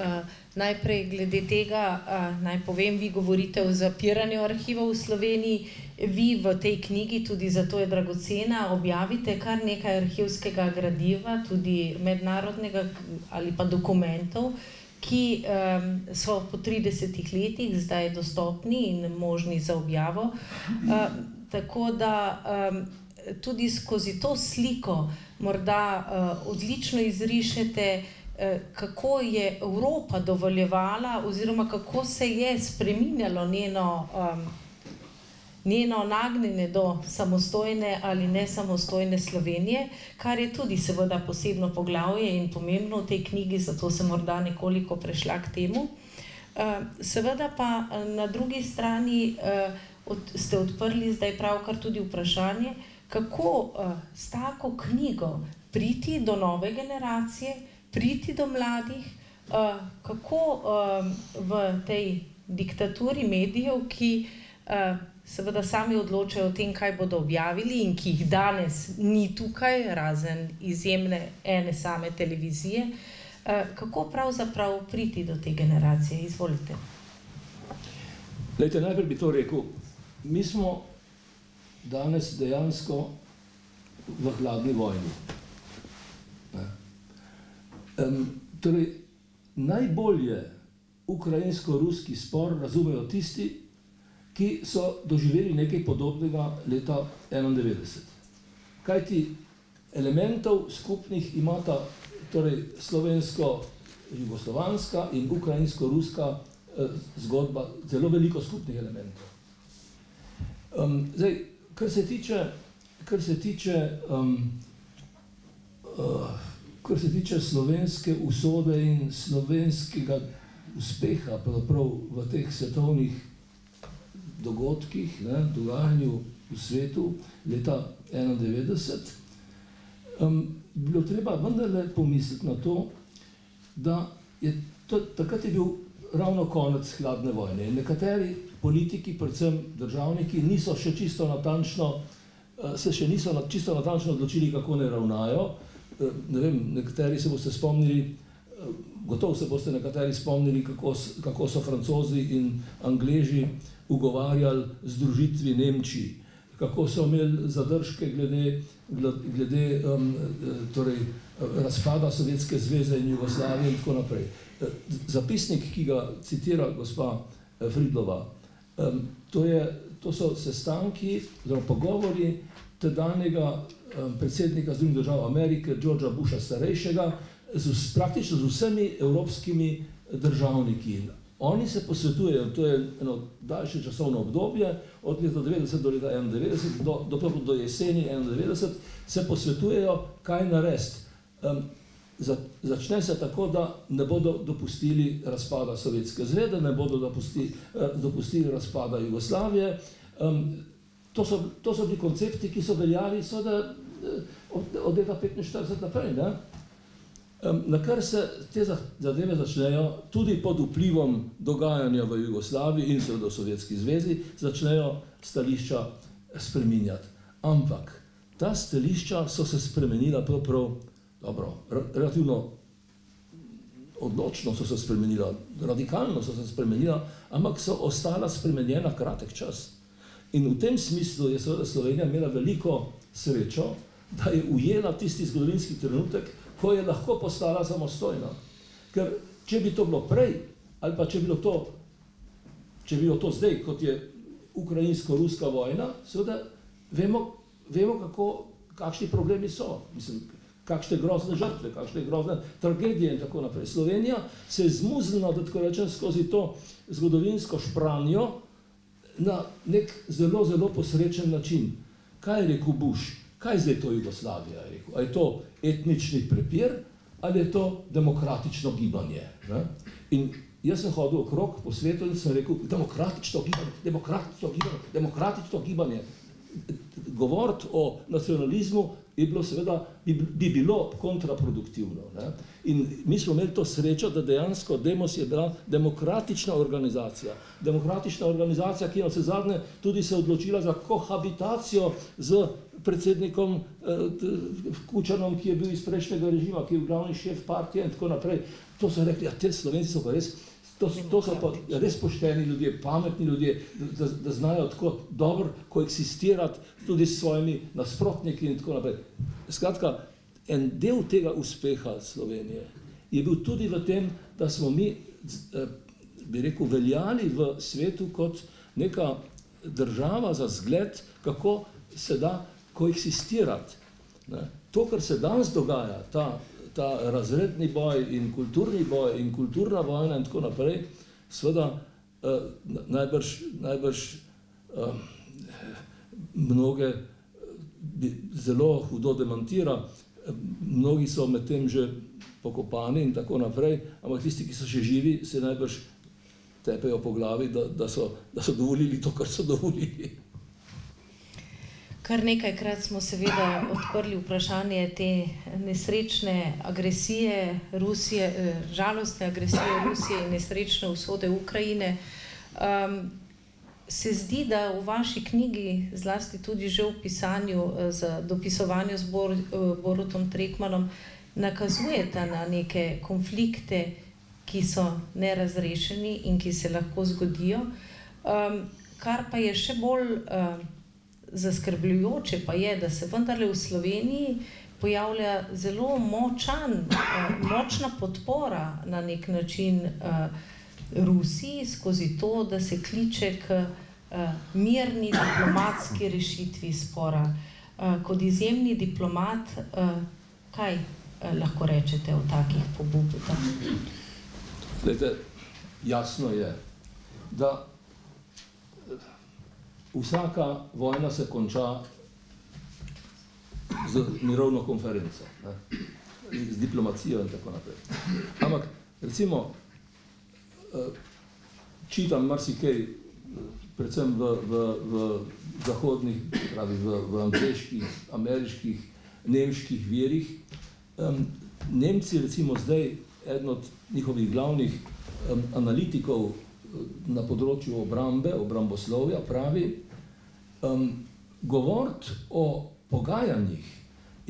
najprej glede tega, naj povem, vi govorite o zapiranju arhivov v Sloveniji, vi v tej knjigi, tudi zato je dragocena, objavite kar nekaj arhivskega gradiva, tudi mednarodnega ali pa dokumentov, ki so po 30 letih zdaj dostopni in možni za objavo. Tako da tudi skozi to sliko morda odlično izrišete, kako je Evropa dovoljevala oziroma kako se je spreminjalo njeno nagnjenje do samostojne ali nesamostojne Slovenije, kar je tudi seveda posebno poglavje in pomembno v tej knjigi, zato sem morda nekoliko prešla k temu. Seveda pa na drugi strani ste odprli zdaj pravkar tudi vprašanje, kako s tako knjigo priti do nove generacije, priti do mladih, kako v tej diktaturi medijev, ki seveda sami odločajo o tem, kaj bodo objavili in ki jih danes ni tukaj, razen izjemne ene same televizije, kako pravzaprav priti do te generacije? Izvolite. Glejte, najprej bi to rekel. Mi smo danes dejansko v hladni vojni. Torej, najbolje ukrajinsko-ruski spor razumejo tisti, ki so doživeli nekaj podobnega leta 1991. Kajti elementov skupnih imata torej slovensko-jugoslovanska in ukrajinsko-ruska zgodba, zelo veliko skupnih elementov. Zdaj, kar se tiče slovenske usode in slovenskega uspeha pravzaprav v teh svetovnih dogodkih, dogajanju v svetu leta 1991, bilo treba vendarle pomisliti na to, da takrat je bil ravno konec hladne vojne. Nekateri politiki, predvsem državniki, niso še čisto natančno odločili, kako ne ravnajo. Ne vem, nekateri se boste spomnili, gotovo se boste nekateri spomnili, kako so Francozi in Angleži ugovarjali združitvi Nemčiji. kako so imeli zadržke glede torej, razpada Sovjetske zveze in Jugoslavije in tako naprej. Zapisnik, ki ga citira gospa Fridlova, to so sestanki, oziroma pogovori tedanjega predsednika Združenih držav Amerike, Georgea Busha starejšega, praktično z vsemi evropskimi državniki. Oni se posvetujejo, to je eno daljše časovno obdobje, od leta 90 do leta 91, do jeseni 91, se posvetujejo, kaj narediti. Začne se tako, da ne bodo dopustili razpada Sovjetske zveze, ne bodo dopustili razpada Jugoslavije. To so bili koncepti, ki so veljali od leta 1945 naprej. Na kar se te zadeve začnejo, tudi pod vplivom dogajanja v Jugoslaviji in seveda v Sovjetski zvezi, začnejo stališča spreminjati. Ampak ta stališča so se spremenila relativno odločno so se spremenila, radikalno so se spremenila, ampak so ostala spremenjena kratek čas. In v tem smislu je seveda Slovenija imela veliko srečo, da je ujela tisti zgodovinski trenutek, ko je lahko postala samostojna. Ker če bi to bilo prej, ali pa če bi bilo to zdaj, kot je ukrajinsko-ruska vojna, seveda vemo kakšni problemi so. Mislim, kakšne grozne žrtve, kakšne grozne tragedije in tako naprej. Slovenija se je zmuznila, da tako rečem, skozi to zgodovinsko špranjo na nek zelo, zelo posrečen način. Kaj je rekel Bush? Kaj je zdaj to Jugoslavija? A je to etnični prepir ali je to demokratično gibanje? In jaz sem hodil okrog po svetu in sem rekel, demokratično gibanje. Govoriti o nacionalizmu bi bilo kontraproduktivno. In mi smo imeli to srečo, da dejansko Demos je bila demokratična organizacija. Demokratična organizacija, ki je navsezadnje tudi se odločila za kohabitacijo z predsednikom Kučanom, ki je bil iz prejšnjega režima, ki je bil glavni šef partije in tako naprej. To so rekli, te Slovenci so pa res, to so pa res pošteni ljudje, pametni ljudje, da znajo tako dobro koeksistirati tudi s svojimi nasprotniki in tako naprej. Skratka, en del tega uspeha Slovenije je bil tudi v tem, da smo mi, bi rekel, veljali v svetu kot neka država za zgled, kako se da koeksistirati. To, kar se danes dogaja, ta razredni boj in kulturni boj in kulturna vojna in tako naprej, seveda najbrž mnoge zelo hudo demantira, mnogi so med tem že pokopani in tako naprej, ampak tisti, ki so še živi, se najbrž tepejo po glavi, da so dovolili to, kar so dovolili. Kar nekajkrat smo seveda odprli vprašanje te nesrečne agresije Rusije, žalostne agresije Rusije in nesrečne usode Ukrajine. Se zdi, da v vaši knjigi, zlasti tudi že v pisanju, dopisovanju z Borutom Trekmanom, nakazujete na neke konflikte, ki so nerazrešeni in ki se lahko zgodijo. Kar pa je še bolj zaskrbljujoče pa je, da se vendarle v Sloveniji pojavlja zelo močna podpora na nek način Rusiji skozi to, da se kliče k mirni diplomatski rešitvi spora. Kot izjemni diplomat, kaj lahko rečete o takih pobudah? Glejte, jasno je, da vsaka vojna se konča z mirovno konferenco, z diplomacijo in tako naprej. Ampak, recimo, čitam marsikaj, predvsem v zahodnih, pravi v angleških, ameriških, nemških virih. Nemci, recimo zdaj, eden od njihovih glavnih analitikov na področju obramboslovja pravi, govoriti o pogajanjih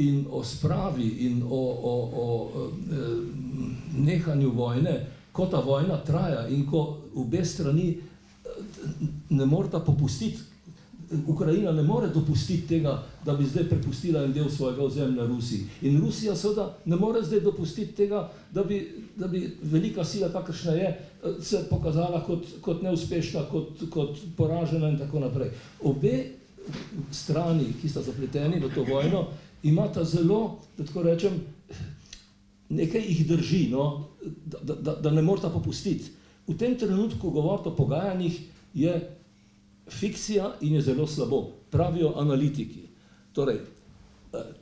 in o spravi in o nehanju vojne, ko ta vojna traja in ko obe strani ne morata popustiti, Ukrajina ne more dopustiti tega, da bi zdaj prepustila en del svojega ozemlja Rusiji. In Rusija seveda ne more zdaj dopustiti tega, da bi velika sila, kakršna je, se pokazala kot neuspešna, kot poražena in tako naprej. Obe strani, ki sta zapleteni v to vojno, imata zelo, da tako rečem, nekaj jih drži, no, da ne morata popustiti. V tem trenutku govoriti o pogajanjih je fikcija in je zelo slabo, pravijo analitiki. Torej,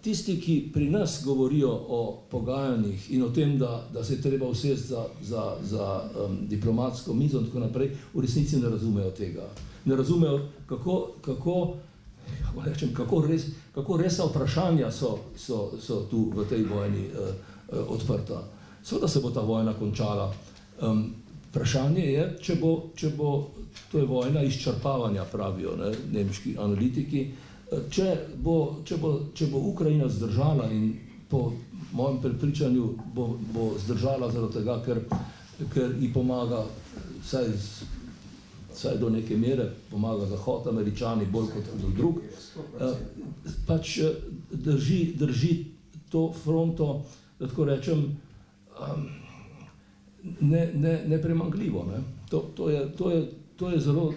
tisti, ki pri nas govorijo o pogajanjih in o tem, da se je treba usesti za diplomatsko mizo in tako naprej, v resnici ne razumejo tega. Ne razumejo, kako resna vprašanja so tu v tej vojni odprta. Seveda se bo ta vojna končala. Vprašanje je, če bo, to je vojna izčrpavanja, pravijo nemški analitiki, če bo Ukrajina zdržala in po mojem prepričanju bo zdržala zaradi tega, ker ji pomaga, vsaj do neke mere, pomaga Zahod, Američani bolj kot kdo drug, pač drži to fronto, da tako rečem, nepremanjkljivo. To je zelo,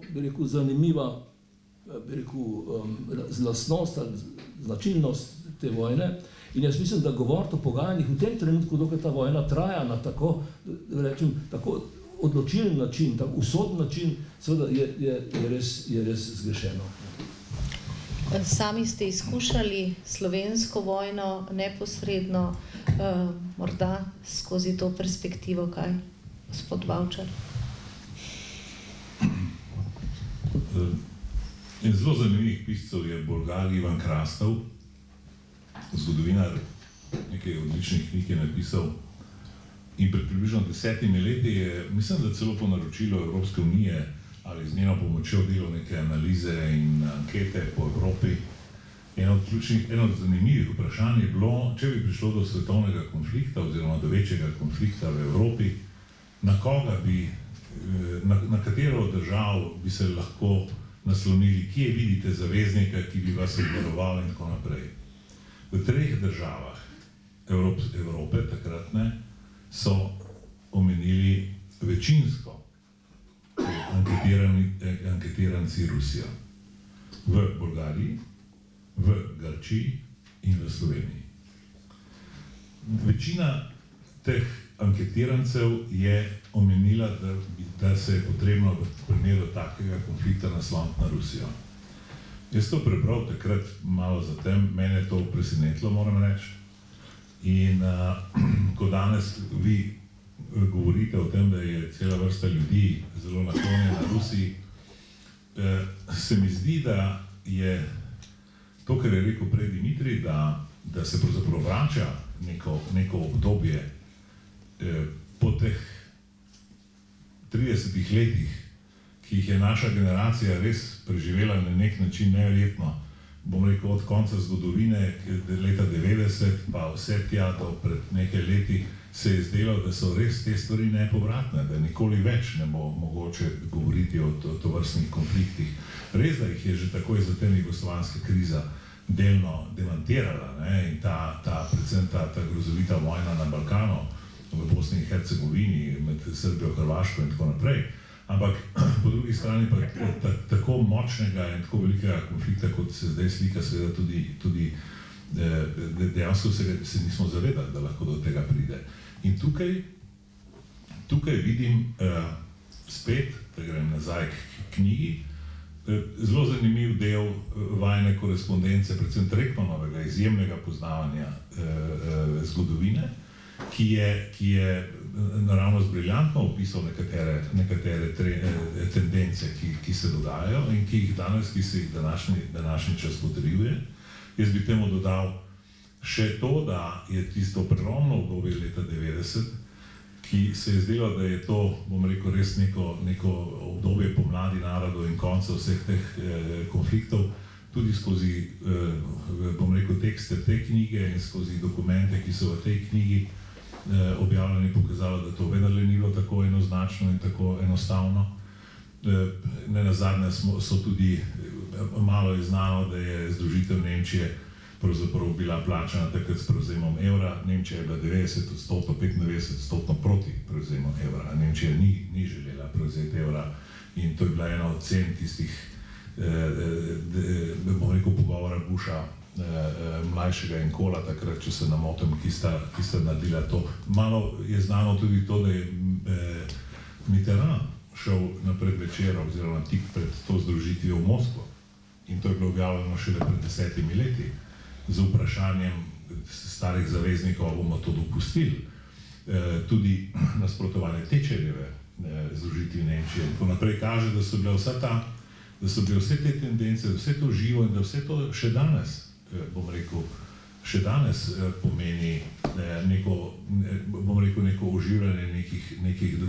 bi rekel, zanimiva, bi rekel, lastnost ali značilnost te vojne. In jaz mislim, da govoriti o pogajanjih v tem trenutku, dokaj ta vojna traja na tako, da rečem, tako odločilen način, tako usoden način, seveda je res zgrešeno. Sami ste izkušali slovensko vojno neposredno, morda skozi to perspektivo, kaj, gospod Bavčar? En zelo zanimivih piscev je Bolgar Ivan Krastov, zgodovinar, nekaj odličnih knjig je napisal. In pred približno 10 leti je, mislim, da celo po naročilu Evropske unije ali z njeno pomočjo delal neke analize in ankete po Evropi. Eno od zanimivih vprašanj je bilo, če bi prišlo do svetovnega konflikta oziroma do večjega konflikta v Evropi, na koga bi, na katero državo bi se lahko naslonili, kje vidite zaveznika, ki bi vas obvaroval in tako naprej. V 3 državah Evrope takratne so omenili večinsko anketiranci Rusijo. V Bolgariji, v Grčiji in v Sloveniji. Večina teh anketirancev je omenila, da se je potrebno v primeru takega konflikta nasloniti na Rusijo. Jaz to prebral takrat malo zatem, mene je to presenetilo, moram reči. In ko danes vi govorite o tem, da je cela vrsta ljudi zelo naklonjena Rusiji, se mi zdi, da je to, kar je rekel prej Dimitrij, da se pravzaprav vrača neko obdobje po teh 30 letih, ki jih je naša generacija res preživela na nek način neverjetno. Bom rekel, od konca zgodovine, leta 90, pa vse tja do pred nekaj leti, se je zdelo, da so res te stvari nepovratne, da nikoli več ne bo mogoče govoriti o tovrstnih konfliktih. Res, da jih je že takoj zatem jugoslovanska kriza delno demantirala, in predvsem ta grozovita vojna na Balkanu, v Bosni in Hercegovini, med Srbijo, Hrvaško in tako naprej. Ampak po drugi strani pa tako močnega in tako velikega konflikta, kot se zdaj slika, seveda tudi dejansko se nismo zavedali, da lahko do tega pride. In tukaj vidim spet, da grem nazaj k knjigi, zelo zanimiv del vajne korespondence, predvsem Trekmanovega izjemnega poznavanja zgodovine, ki je naravnost briljantno opisal nekatere tendence, ki se dogajajo in ki se jih današnji čas potrjuje. Jaz bi temu dodal še to, da je tisto prelomno obdobje leta 90, ki se je zdelo, da je to, bom rekel, res neko obdobje pomladi narodov in konca vseh teh konfliktov, tudi skozi, bom rekel, tekste te knjige in skozi dokumente, ki so v tej knjigi objavljeni, pokazalo, da to vendarle ni bilo tako enoznačno in tako enostavno. Nenazadnje so tudi, malo je znano, da je združitev Nemčije pravzaprav bila plačana takrat s prevzemom evra. Nemčija je bila 90%, 95% proti prevzemu evra. Nemčija ni želela prevzeti evra in to je bila ena od cen tistih, bom rekel, pogovora Busha mlajšega in Kohla takrat, če se ne motim, ki sta naredila to. Malo je znano tudi to, da je Mitterrand šel na predvečer oziroma tik pred to združitvijo v Moskvo in to je bilo objavljeno šele pred 10 leti z vprašanjem starih zaveznikov, bomo to dopustili. Tudi nasprotovanje Thatcherjeve združitvi Nemčije in tako naprej kaže, da so bile vse te tendence, vse to živo in da vse to še danes, bom rekel, še danes pomeni neko oživljanje nekih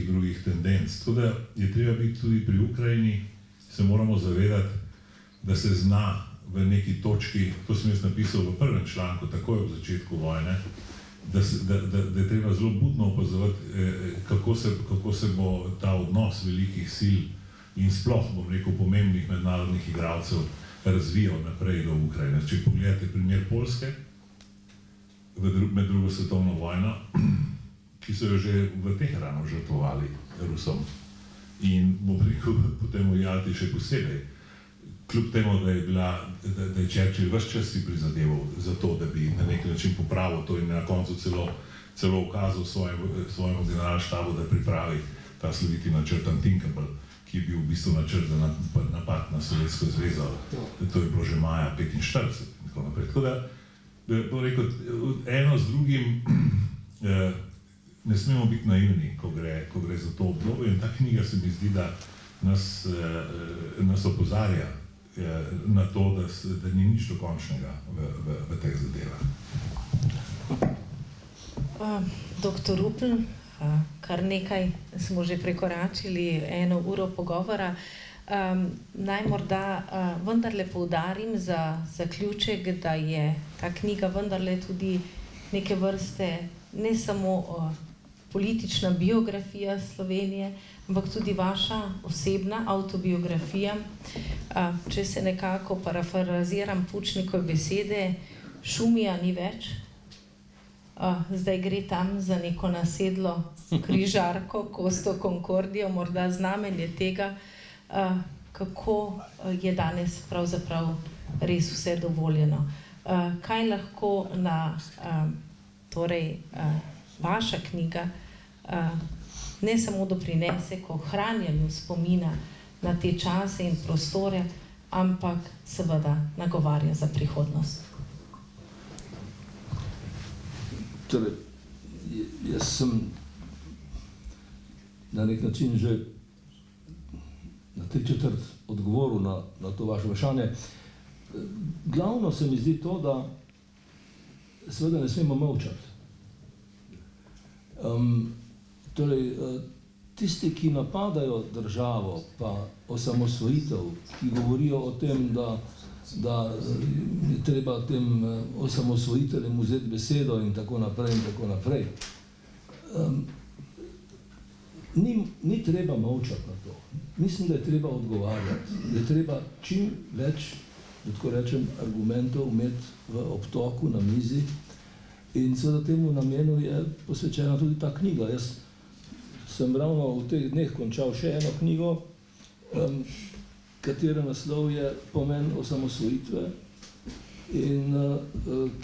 drugih tendenc. Tako da je treba biti tudi pri Ukrajini, se moramo zavedati, da se zna v neki točki, to sem jaz napisal v prvem članku, takoj v začetku vojne, da je treba zelo budno opazovati, kako se bo ta odnos velikih sil in sploh, bom rekel, pomembnih mednarodnih igralcev razvijal naprej do Ukrajine. Če pogledate primer Poljske med drugo svetovno vojno, ki so jo že v Teheranu žrtvovali Rusom in, bom rekel, potem v Jalti še posebej. Kljub temu, da je Churchill ves čas si prizadeval za to, da bi na nek način popravil to in na koncu celo ukazal svojemu generalštabu, da pripravi ta sloviti načrt Unthinkable, ki je bil v bistvu načrt za napad na Sovjetsko zvezo. To je bilo že maja 1945 in tako naprej. Tako da, bom rekel, eno z drugim ne smemo biti naivni, ko gre za to obdobje in ta knjiga se mi zdi, da nas opozarja na to, da ni nič dokončnega v teh zadevah. Doktor Rupel, kar nekaj smo že prekoračili 1 uro pogovora. Naj morda vendarle poudarim za zaključek, da je ta knjiga vendarle tudi neke vrste ne samo politična biografija Slovenije, ampak tudi vaša osebna avtobiografija. Če se nekako parafraziram Pučnikove besede, Šumija ni več. Zdaj gre tam za neko nasedlo križarko, Costo Concordia, morda znamenje tega, kako je danes pravzaprav res vse dovoljeno. Kaj lahko vaša knjiga ne samo doprinese k ohranjanju spomina na te čase in prostore, ampak seveda nagovarja za prihodnost. Torej, jaz sem na nek način že na 3/4 odgovoril na to vaše vprašanje. Glavno se mi zdi to, da seveda ne smemo molčati. Torej, tisti, ki napadajo državo, pa osamosvojitev, ki govorijo o tem, da je treba tem osamosvojiteljem vzeti besedo in tako naprej. Ni treba molčati na to. Mislim, da je treba odgovarjati, da je treba čim več, da tako rečem, argumentov imeti v obtoku na mizi in seveda temu namenu je posvečena tudi ta knjiga. Jaz sem ravno v teh dneh končal še eno knjigo, katere naslov je Pomen osamosvojitve in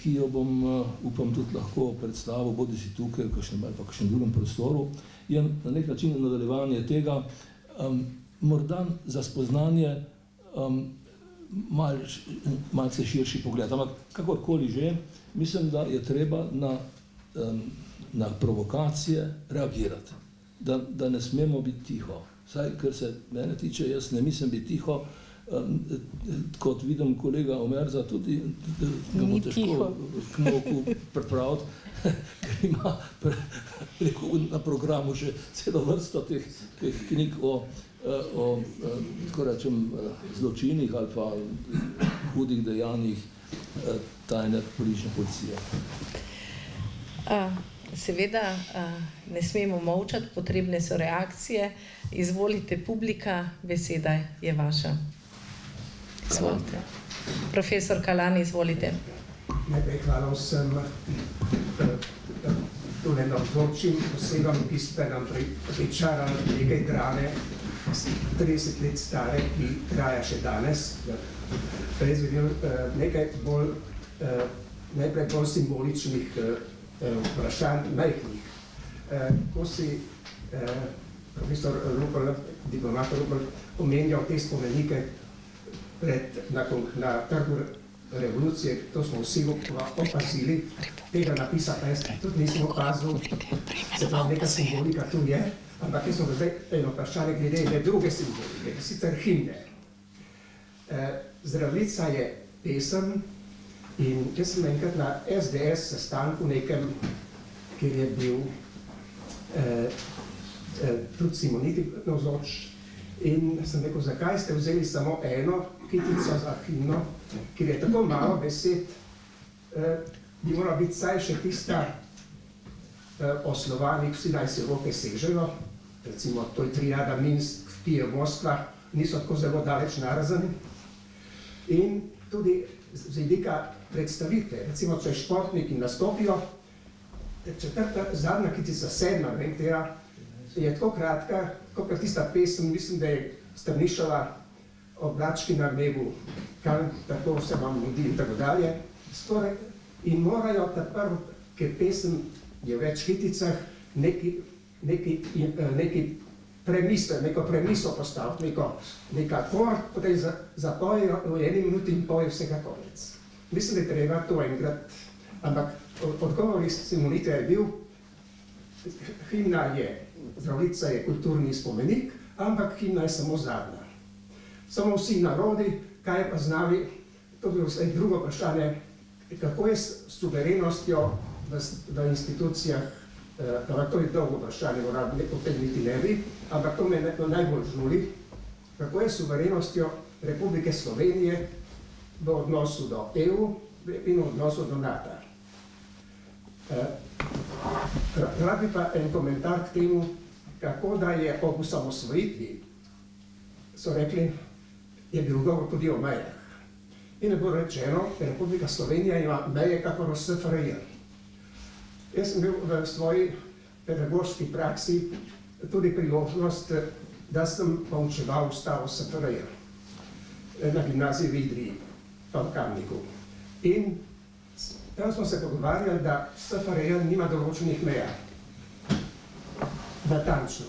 ki jo bom, upam, tudi lahko predstavil, bodisi tukaj, ali pa kakšnem drugem prostoru, je na nek način nadaljevanje tega, morda za spoznanje malce širši pogled. Ampak kakorkoli že, mislim, da je treba na provokacije reagirati, da ne smemo biti tiho. Vsaj, kar se mene tiče, jaz ne mislim biti tiho, kot vidim kolega Omerza, tudi ga bo težko k moku pripraviti, ker ima na programu še celo vrsto teh knjig o tako rečem, zločinih ali pa hudih dejanjih tajne politične policije. Seveda ne smemo molčati, potrebne so reakcije. Izvolite, publika, beseda je vaša. Izvolite. Profesor Kalan, izvolite. Najprej hvala vsem tole navzočim osebam, ki ste nam pričarali nekaj drame, 30 let stare, ki traja še danes. Prej zvedel nekaj najprej bolj simboličnih vprašanj, majhnih. Ko si profesor Rupel, diplomat Rupel, omenjal te spomenike na trgu revolucije, to smo vsi opazili, tega napisa pa jaz tudi nisem opazil, se pravi, neka simbolika tu je, ampak jaz smo zdaj eno vprašanje glede ene druge simbolike, sicer himne. Zdravljica je pesem in jaz sem enkrat na SDS sestanku nekem, kjer je bil tudi Simoniti navzoč in sem rekel, zakaj ste vzeli samo eno kitico za himno, ker je tako malo besed, bi morala biti saj še tista o Slovanih, vsi naj se roke sežejo, recimo to je Trijada, Minsk, Kijev, Moskva, niso tako zelo daleč narazen. In tudi z vidika predstavitve, recimo če športniki nastopijo, zadnja kitica, sedma, je tako kratka, kot tista pesem, mislim, da je Strnišova Oblački na nebu, tako se vam mudi in tako dalje. In morajo ta prvo, ker pesem je v več kiticah, neko premiso postaviti, neka akord, potem zapojejo v 1 minuti in poje vsega konec. Mislim, da je treba to enkrat, ampak odgovor iz Simonite je bil, himna je, Zdravljica je kulturni spomenik, ampak himna je samo zadnja. Samo vsi narodi, kaj je pa z nami, to je bilo vse drugo vprašanje, kako je s suverenostjo v institucijah, to je dolgo vprašanje, o tem niti ne bi, ampak to me najbolj žuli, kako je s suverenostjo Republike Slovenije v odnosu do EU in v odnosu do NATO. Rad bi pa en komentar k temu, kako da je ob osamosvojitvi, so rekli, je bil govor tudi o mejah. In je bilo rečeno, da Republika Slovenija ima meje kakor SFRJ. Jaz sem bil v svoji pedagoški praksi tudi priložnost, da sem poučeval Ustavo SFRJ na gimnaziji v Idriji, pa v Kamniku. In tam smo se pogovarjali, da SFRJ nima določenih meja. Natančno.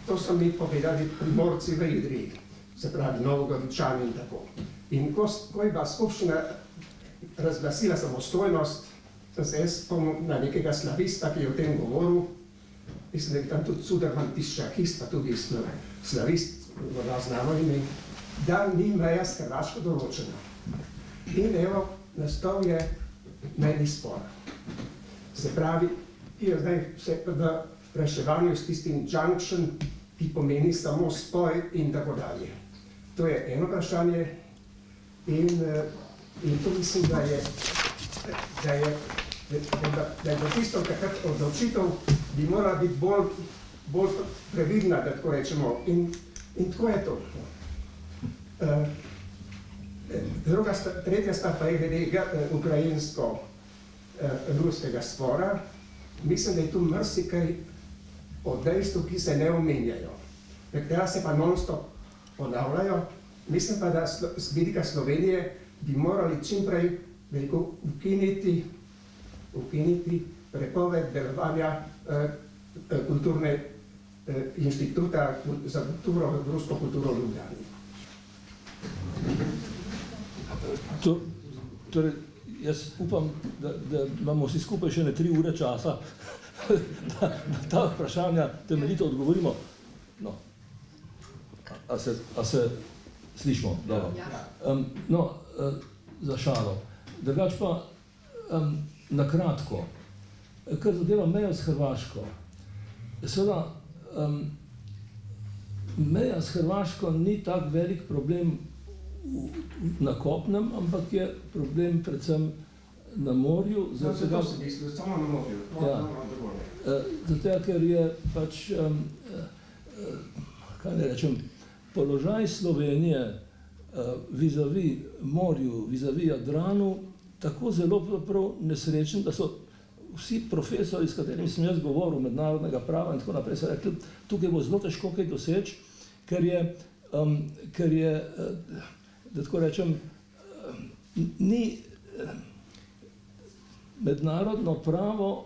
To so mi povedali Primorci v Idriji, se pravi Novogoričani in tako. In ko je bila skupščina razglasila samostojnost, sem se jaz spomnil na nekega slavista, ki je o tem govoril, mislim, da je tam tudi Suderman, tiščakist, pa tudi slavist, znano ime, da ni meja s Hrvaško določena. In evo, nastal je mejni spor. Se pravi, ki je zdaj vse v reševanju s tistim junction, ki pomeni samo spoj in tako dalje. To je eno vprašanje in to mislim, da je do tisto, kakrat odločitev bi morala biti bolj previdna, da tako rečemo. In tako je to. Tretja stvar pa je glede ukrajinsko-ruskega spora. Mislim, da je tu marsikaj o dejstvu, ki se ne omenjajo. Nekatera se pa non-stop ponavljajo. Mislim pa, da z vidika Slovenije bi morali čimprej ukiniti prepoved delovanja kulturne inštituta za kulturo, rusko kulturo v Ljubljani. Torej, jaz upam, da imamo vsi skupaj še 3 ure časa, da ta vprašanja temeljito odgovorimo. No, a se slišimo? No, za šalo. Drugač pa, na kratko, kar zadeva mejo s Hrvaško. Seveda, meja s Hrvaško ni tak velik problem na kopnem, ampak je problem predvsem na morju. To se misli, samo na morju. Zato, ker je pač, kaj ne rečem, položaj Slovenije vizavi morju, vizavi Jadranu, tako zelo nesrečen, da so vsi profesori, s katerimi sem jaz govoril, mednarodnega prava in tako naprej, so rekli, tukaj bo zelo težko kaj doseči, ker je, da tako rečem, ni mednarodno pravo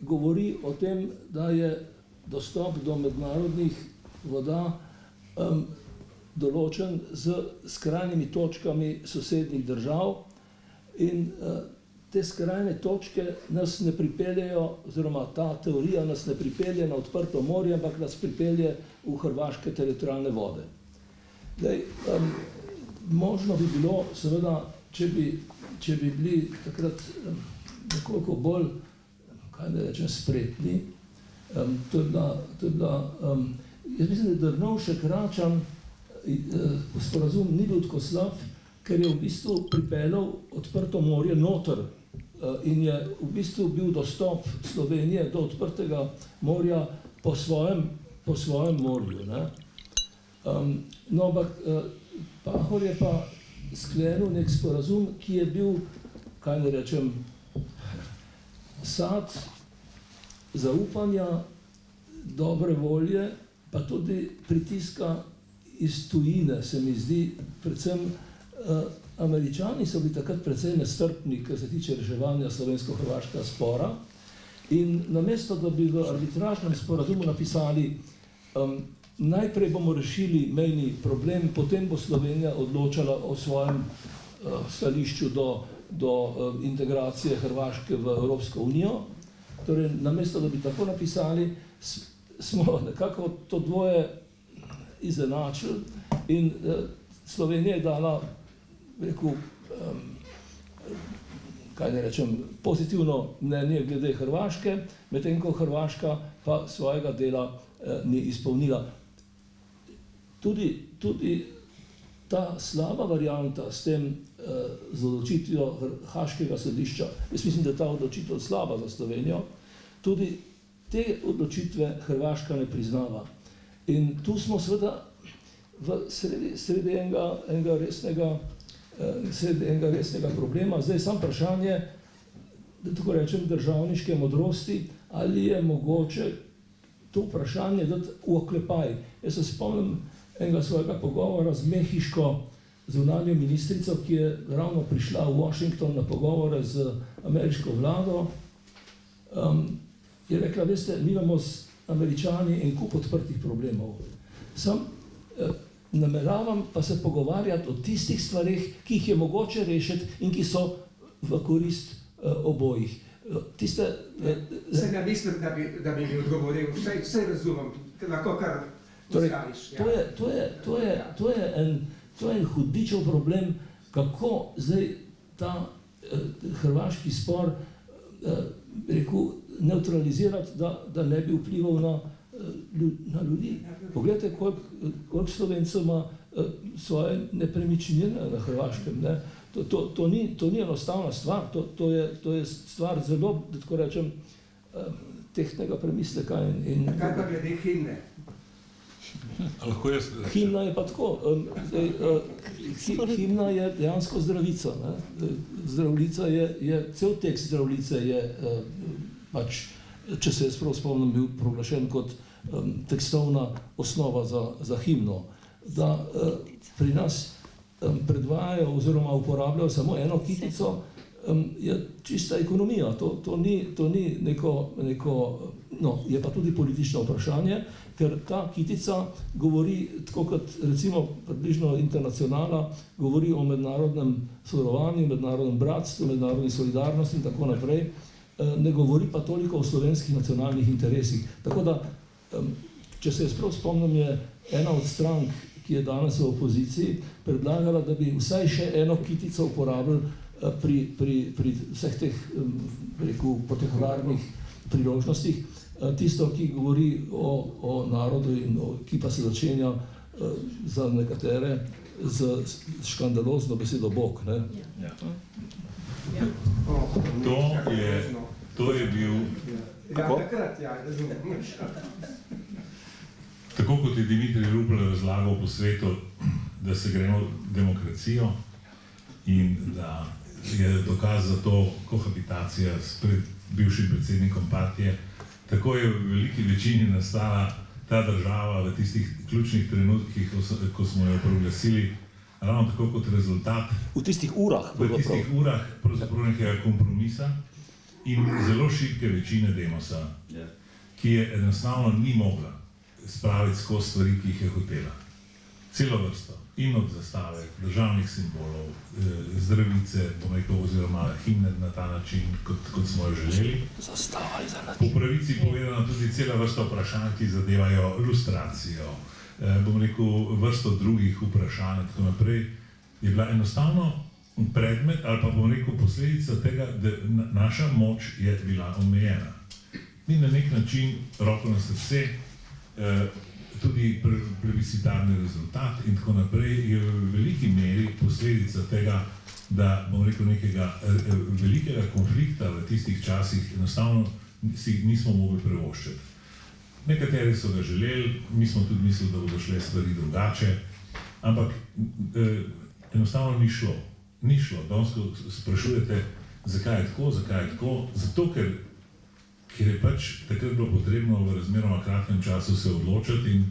govori o tem, da je dostop do mednarodnih voda določen z skrajnimi točkami sosednjih držav in te skrajne točke nas ne pripeljejo, oziroma ta teorija nas ne pripelje na odprto morje, ampak nas pripelje v hrvaške teritorialne vode. Zdaj, možno bi bilo, seveda, če bi bili takrat nekoliko bolj, kaj ne rečem, spretni, to je bila, jaz mislim, da Drnovšek Račan sporazum ni bil tako slab, ker je v bistvu pripeljal odprto morje noter in je v bistvu bil dostop Slovenije do odprtega morja po svojem morju. No, ampak Pahor je pa sklenil nek sporazum, ki je bil, kaj ne rečem, sad zaupanja, dobre volje, pa tudi pritiska iz tujine, se mi zdi, predvsem Američani so bili takrat precej nestrpni, kar se tiče reševanja slovensko-hrvaškega spora in namesto, da bi v arbitražnem sporazumu napisali najprej bomo rešili mejni problem, potem bo Slovenija odločala o svojem stališču do integracije Hrvaške v Evropsko unijo. Torej, namesto, da bi tako napisali, smo nekako to dvoje izenačili in Slovenija je dala, rekel, kaj ne rečem, pozitivno mnenje glede Hrvaške, medtem ko Hrvaška pa svojega dela ni izpolnila. Tudi ta slaba varianta s tem z odločitvijo Haškega sodišča, jaz mislim, da je ta odločitev slaba za Slovenijo, tudi te odločitve Hrvaška ne priznava. In tu smo seveda v sredi enega resnega problema. Zdaj sam vprašanje, da tako rečem, državniške modrosti, ali je mogoče to vprašanje dati v oklepaj. Jaz se spomnim enega svojega pogovora z mehiško zunanjo ministrico, ki je ravno prišla v Washington na pogovore z ameriško vlado. Je rekla, veste, mi imamo z Američani en kup odprtih problemov. Sam nameravam pa se pogovarjati o tistih stvareh, ki jih je mogoče rešiti in ki so v korist obojih. Se ne mislim, da bi mi odgovoril, vse razumem, lahko kar ustaviš. To je en hudičev problem, kako zdaj ta hrvaški spor neutralizirati, da ne bi vplival na ljudi. Poglejte, koliko Slovencev ima svoje nepremičnine na Hrvaškem. To ni enostavna stvar, to je stvar zelo, da tako rečem, tehtnega premisleka. Kaj pa glede himne? Himna je pa tako. Himna je dejansko zdravica. Zdravljica je, cel tekst zdravljice je pač, če se jaz prav spomnim, bil proglašen kot tekstovna osnova za himno. Da pri nas predvajajo oziroma uporabljajo samo eno kitico, je čista ekonomija. To ni neko, no, je pa tudi politično vprašanje, ker ta kitica govori, tako kot recimo približno Internacionala, govori o mednarodnem sodelovanju, mednarodnem bratstvu, mednarodni solidarnosti in tako naprej, ne govori pa toliko o slovenskih nacionalnih interesih. Tako da, če se jaz prav spomnim, je ena od strank, ki je danes v opoziciji, predlagala, da bi vsaj še eno kitico uporabili pri vseh teh, rekel, protokolarnih priložnostih, tisto, ki govori o narodu in ki pa se začenja za nekatere z škandalozno besedo Bog. To je bil... Ja, takrat, ja, razumem. Tako kot je Dimitrij Rupel razlagal po svetu, da se gremo demokracijo in da je dokaz za to kohabitacija s bivšim predsednikom partije, tako je v veliki večini nastala ta država v tistih ključnih trenutkih, ko smo jo proglasili, ravno tako kot rezultat v tistih urah pravzaprav nekega kompromisa in zelo šibke večine Demosa, ki je enostavno ni mogla spraviti skozi stvari, ki jih je hotela. Celo vrsto. In od zastave, državnih simbolov, zdravice, bom rekel, oziroma himne na ta način, kot smo jo želeli. V pravici povedano tudi cela vrsta vprašanj, ki zadevajo lustracijo, bom rekel, vrsto drugih vprašanj in tako naprej, je bila enostavno predmet ali pa bom rekel posledica tega, da naša moč je bila omejena. Mi na nek način, roko na srce, tudi plebiscitarni rezultat in tako naprej je v veliki meri posledica tega, da bom rekel nekega velikega konflikta v tistih časih enostavno si nismo mogli privoščiti. Nekateri so ga želeli, mi smo tudi mislili, da bodo šle stvari drugače, ampak enostavno ni šlo. Ni šlo. Danes sprašujete, zakaj je tako? Zato, ker je pač takrat bilo potrebno v razmeroma kratkem času se odločiti in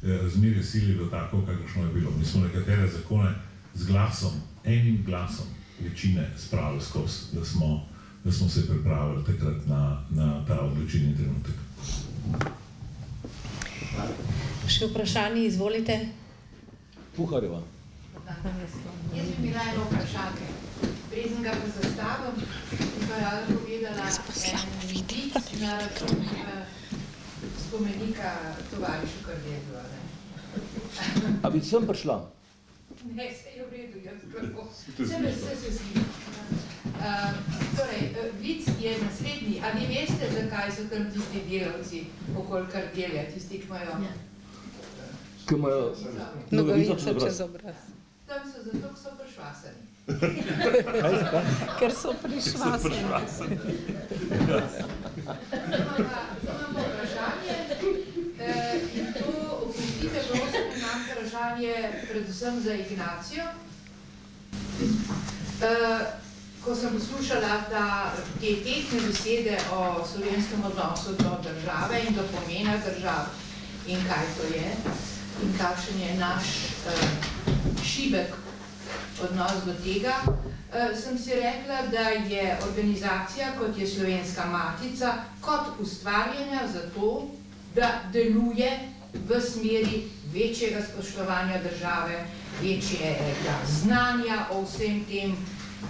razmerje sil je bilo tako, kakršno je bilo. Mi smo nekatere zakone z glasom, enim glasom večine spravili skozi, da smo se pripravili takrat na ta odločilni trenutek. Še vprašanje, izvolite. Puharjeva. Jaz bi bila eno vprašanje. Preden ga pa zastavim, bi pa rada povedala en vidik na račun spomenika tovarišu Kardelju. A bi sem prišla? Ne, se je v redu, jaz kako. Se slišim. Torej, vic je naslednji. A vi veste, zakaj so tam tisti delavci okoli Kardelja, tisti, ki imajo... Ki imajo... Nogavico čez obraz. Tam so zato, ko so prišvasani. Ker so prišvasani. Imam vprašanje in to opustite, prosim, imam vprašanje predvsem za Ignacijo. Ko sem poslušala te tehtne besede o slovenskem odnosu do države in do pomena držav in kaj to je in kakšen je naš šibek odnos do tega, sem si rekla, da je organizacija, kot je Slovenska matica, kot ustvarjena za to, da deluje v smeri večjega spoštovanja države, večjega znanja o vsem tem,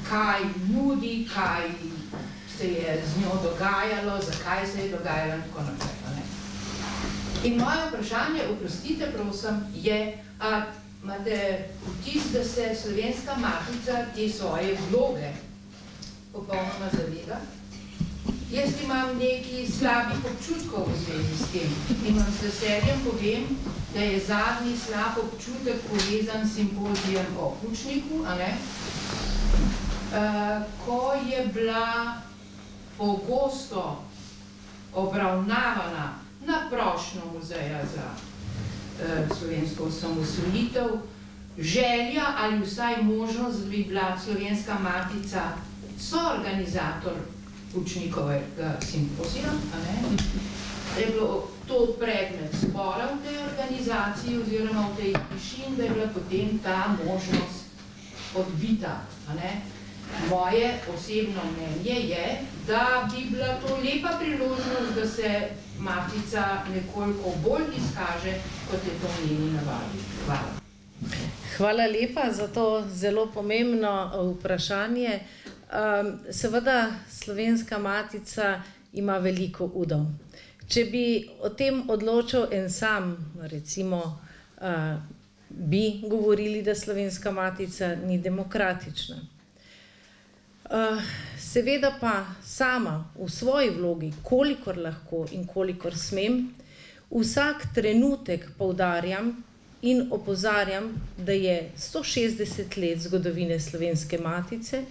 kaj nudi, kaj se je z njo dogajalo, zakaj se je dogajalo in tako naprej. In moje vprašanje, oprostite prosim, je, imate vtis, da se Slovenska matica te svoje vloge popolnoma zaveda? Jaz imam nekaj slabih občutkov v zvezi s tem. In vam s veseljem povem, da je zadnji slab občutek povezan s simpozijem o Pučniku, ko je bila pogosto obravnavana na prošnjo Muzeja za slovensko osamosvojitev želja ali vsaj možnost, da bi bila Slovenska matica soorganizator Pučnikovega simpozija, da je bilo to predmet spora v tej organizaciji oziroma v tej tišini, da je bila potem ta možnost odbita. Moje osebno mnenje je, da bi bila to lepa priložnost, da se matica nekoliko bolj izkaže, kot je to v njeni navadi. Hvala. Hvala lepa za to zelo pomembno vprašanje. Seveda, Slovenska matica ima veliko udov. Če bi o tem odločil en sam, recimo, bi govorili, da Slovenska matica ni demokratična. Seveda pa sama v svoji vlogi, kolikor lahko in kolikor smem, vsak trenutek poudarjam in opozarjam, da je 160 let zgodovine Slovenske matice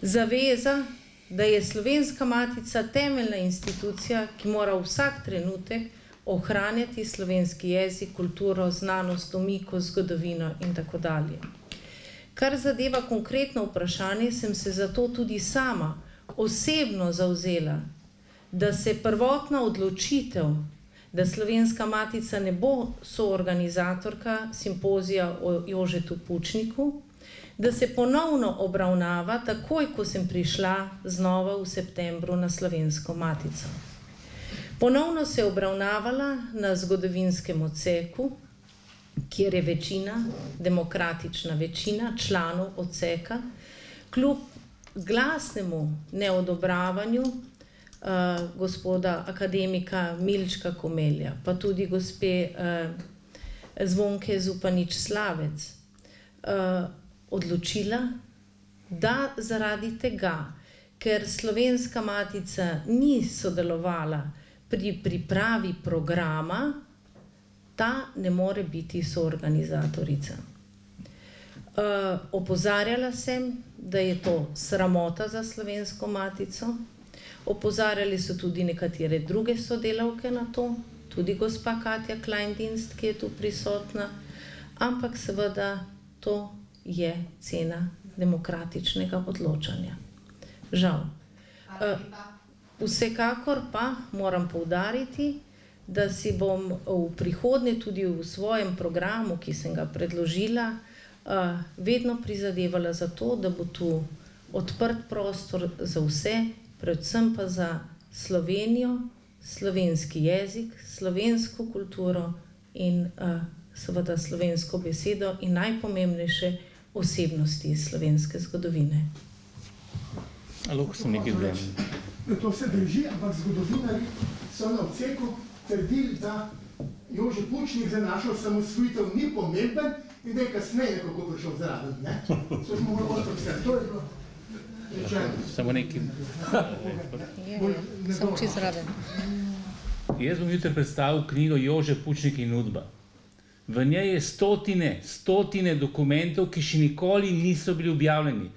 Zaveza, da je Slovenska matica temeljna institucija, ki mora vsak trenutek ohranjati slovenski jezik, kulturo, znanost, omiko, zgodovino in tako dalje. Kar zadeva konkretno vprašanje, sem se zato tudi sama osebno zavzela, da se prvotna odločitev, da Slovenska matica ne bo soorganizatorka simpozija o Jožetu Pučniku, da se ponovno obravnava takoj, ko sem prišla znova v septembru na Slovensko matico. Ponovno se je obravnavala na zgodovinskem odseku, kjer je večina, demokratična večina članov odseka, kljub glasnemu neodobravanju gospoda akademika Milčka Komelja, pa tudi gospe Zvonke Zupanič Slavec, odločila, da zaradi tega, ker Slovenska matica ni sodelovala pri pripravi programa, ta ne more biti soorganizatorica. Opozarjala sem, da je to sramota za Slovensko matico, opozarjali so tudi nekatere druge sodelavke na to, tudi gospa Katja Kleindienst, ki je tu prisotna, ampak seveda to je cena demokratičnega odločanja. Žal. Vsekakor pa moram poudariti, da si bom v prihodnje tudi v svojem programu, ki sem ga predložila, vedno prizadevala za to, da bo tu odprt prostor za vse, predvsem pa za Slovenijo, slovenski jezik, slovensko kulturo in seveda slovensko besedo in najpomembnejše osebnosti slovenske zgodovine. Lahko sem nekaj vem. To se drži, ampak zgodovinari so na odseku trdili, da Jože Pučnik za našo osamosvojitev ni pomemben in da je kasneje nekako prišel zraven. So smo morali ostati. To je bilo rečeno. Samo nekaj. Samo čisto zraven. Jaz bom jutri predstavil knjigo Jože Pučnik in Udba. V njej je stotine dokumentov, ki še nikoli niso bili objavljeni.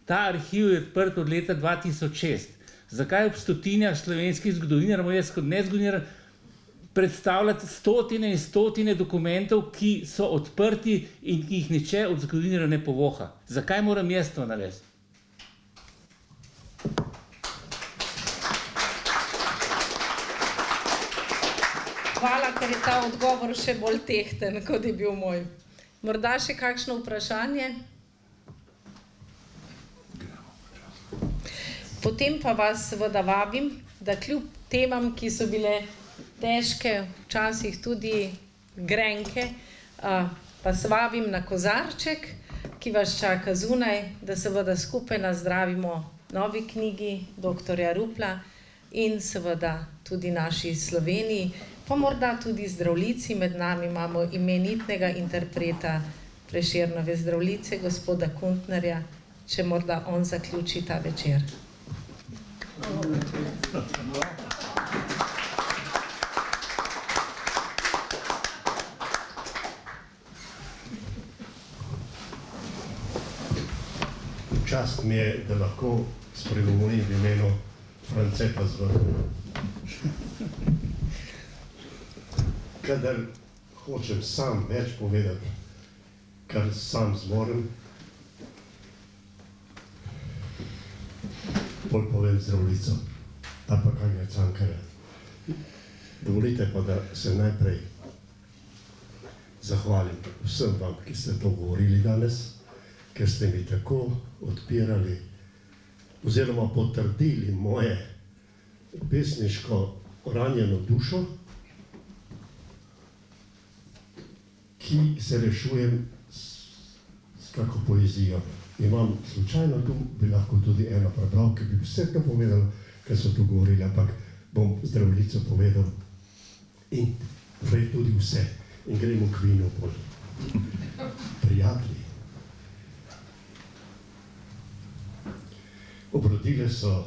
Ta arhiv je odprt od leta 2006. Zakaj ob stotinjah slovenskih zgodovinarjev, jaz kot nezgodoviniar, predstavljati stotine in stotine dokumentov, ki so odprti in ki jih niče od zgodovinarjev ne povoha? Zakaj moram jaz to narediti? Hvala, ker je ta odgovor še bolj tehten, kot je bil moj. Morda še kakšno vprašanje? Potem pa vas seveda vabim, da kljub temam, ki so bile težke, včasih tudi grenke, pa se vabim na kozarček, ki vas čaka zunaj, da seveda skupaj nazdravimo novi knjigi doktorja Rupla in seveda tudi naši Sloveniji, pa morda tudi zdravljici. Med nami imamo imenitnega interpreta Prešernove zdravljice, gospoda Kuntnerja, če morda on zaključi ta večer. Čast mi je, da lahko spregovorim v imenu Franceta Zvrha. Kadar hočem sam več povedati, kar sam zmorem, bolj povem zdravljico, ali pa kakega Cankarja. Dovolite pa, da se najprej zahvalim vsem vam, ki ste to govorili danes, ker ste mi tako odpirali oziroma potrdili moje pesniško ranjeno dušo, ki se rešujem s kako poezijo. Imam slučajno tu, bi lahko tudi eno prebral, ki bi vse to povedal, ker so tu govorili, ampak bom zdravljico povedal in prej tudi vse. In gremo k vinu bolj. Prijatelji, obrodile so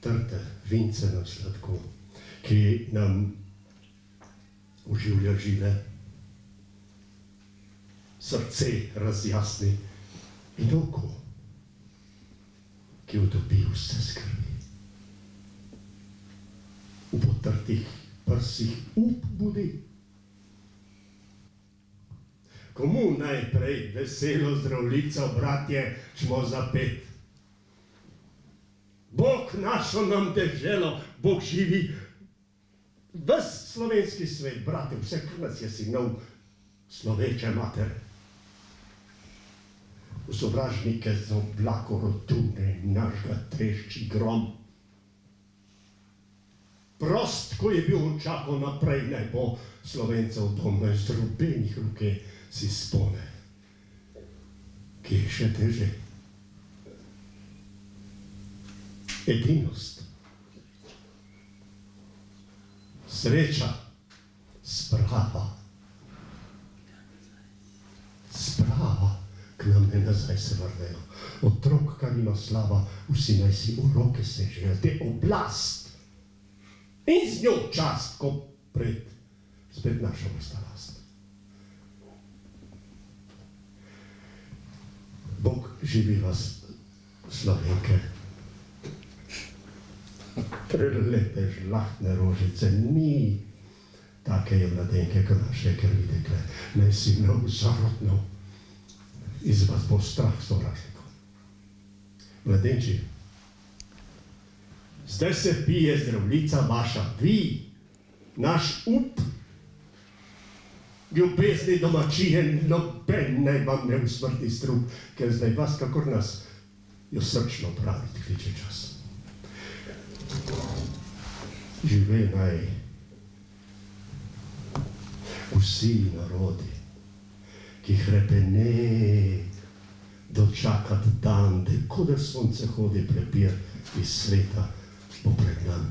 trte vince na sladko, ki nam oživlja žile, srce razjasni in oko ki utopi vse skrbi. V potrtih prsih up budi. Komu najprej veselo zdravljico, bratje, čmo zapet? Bog našo nam deželo, Bog živi. Ves slovenski svet, brate, vse, kar nas je sinov, sloveče mater. V sovražnike z oblako rotune našega trešči grom. Prost, ko je bil čakal naprej, naj bo Slovencev dom, naj z rubenih ruke si spone. Kje je še teže? Edinost. Sreča, sprava. Sprava, k nam ne nazaj se vrnejo. Otrok, kar ima slava, vsi naj si v roke sežejo, te oblast. In z njo čast, ko pred spet naša vrsta last. Bog živi vas, Slovenke. Prelepe žlahtne rožice, ni take je mladenke, kot naše krvi dekle. Naj si nov zarotno, iz vas bo strah sovražnikov. Mladenči, zdaj se pije zdravljica vaša, vi, naš up, ljubezni domačije, noben naj vam ne usmrti strup, ker zdaj vas, kakor nas, jo srčno praviti kliče čas. Žive naj vsi narodi, ki hrepene dočakat dan, da koder sonce hodi prepir iz sveta bo pregnan.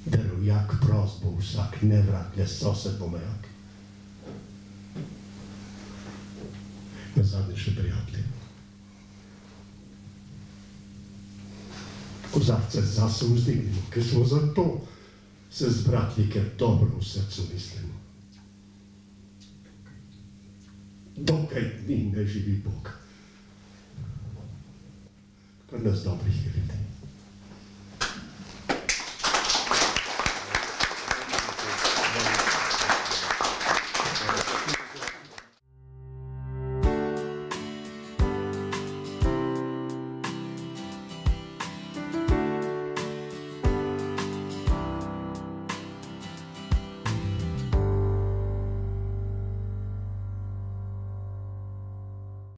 Da rojak prost bo vsak, ne vrat, le sosed bo mejak. Na zadnje še prijatelji. Kozarce zase vzdignimo, ker smo zato se zbratli, ker dobro v srcu mislimo. Dokaj dni ne živi Bog, kar nas dobrih je videti.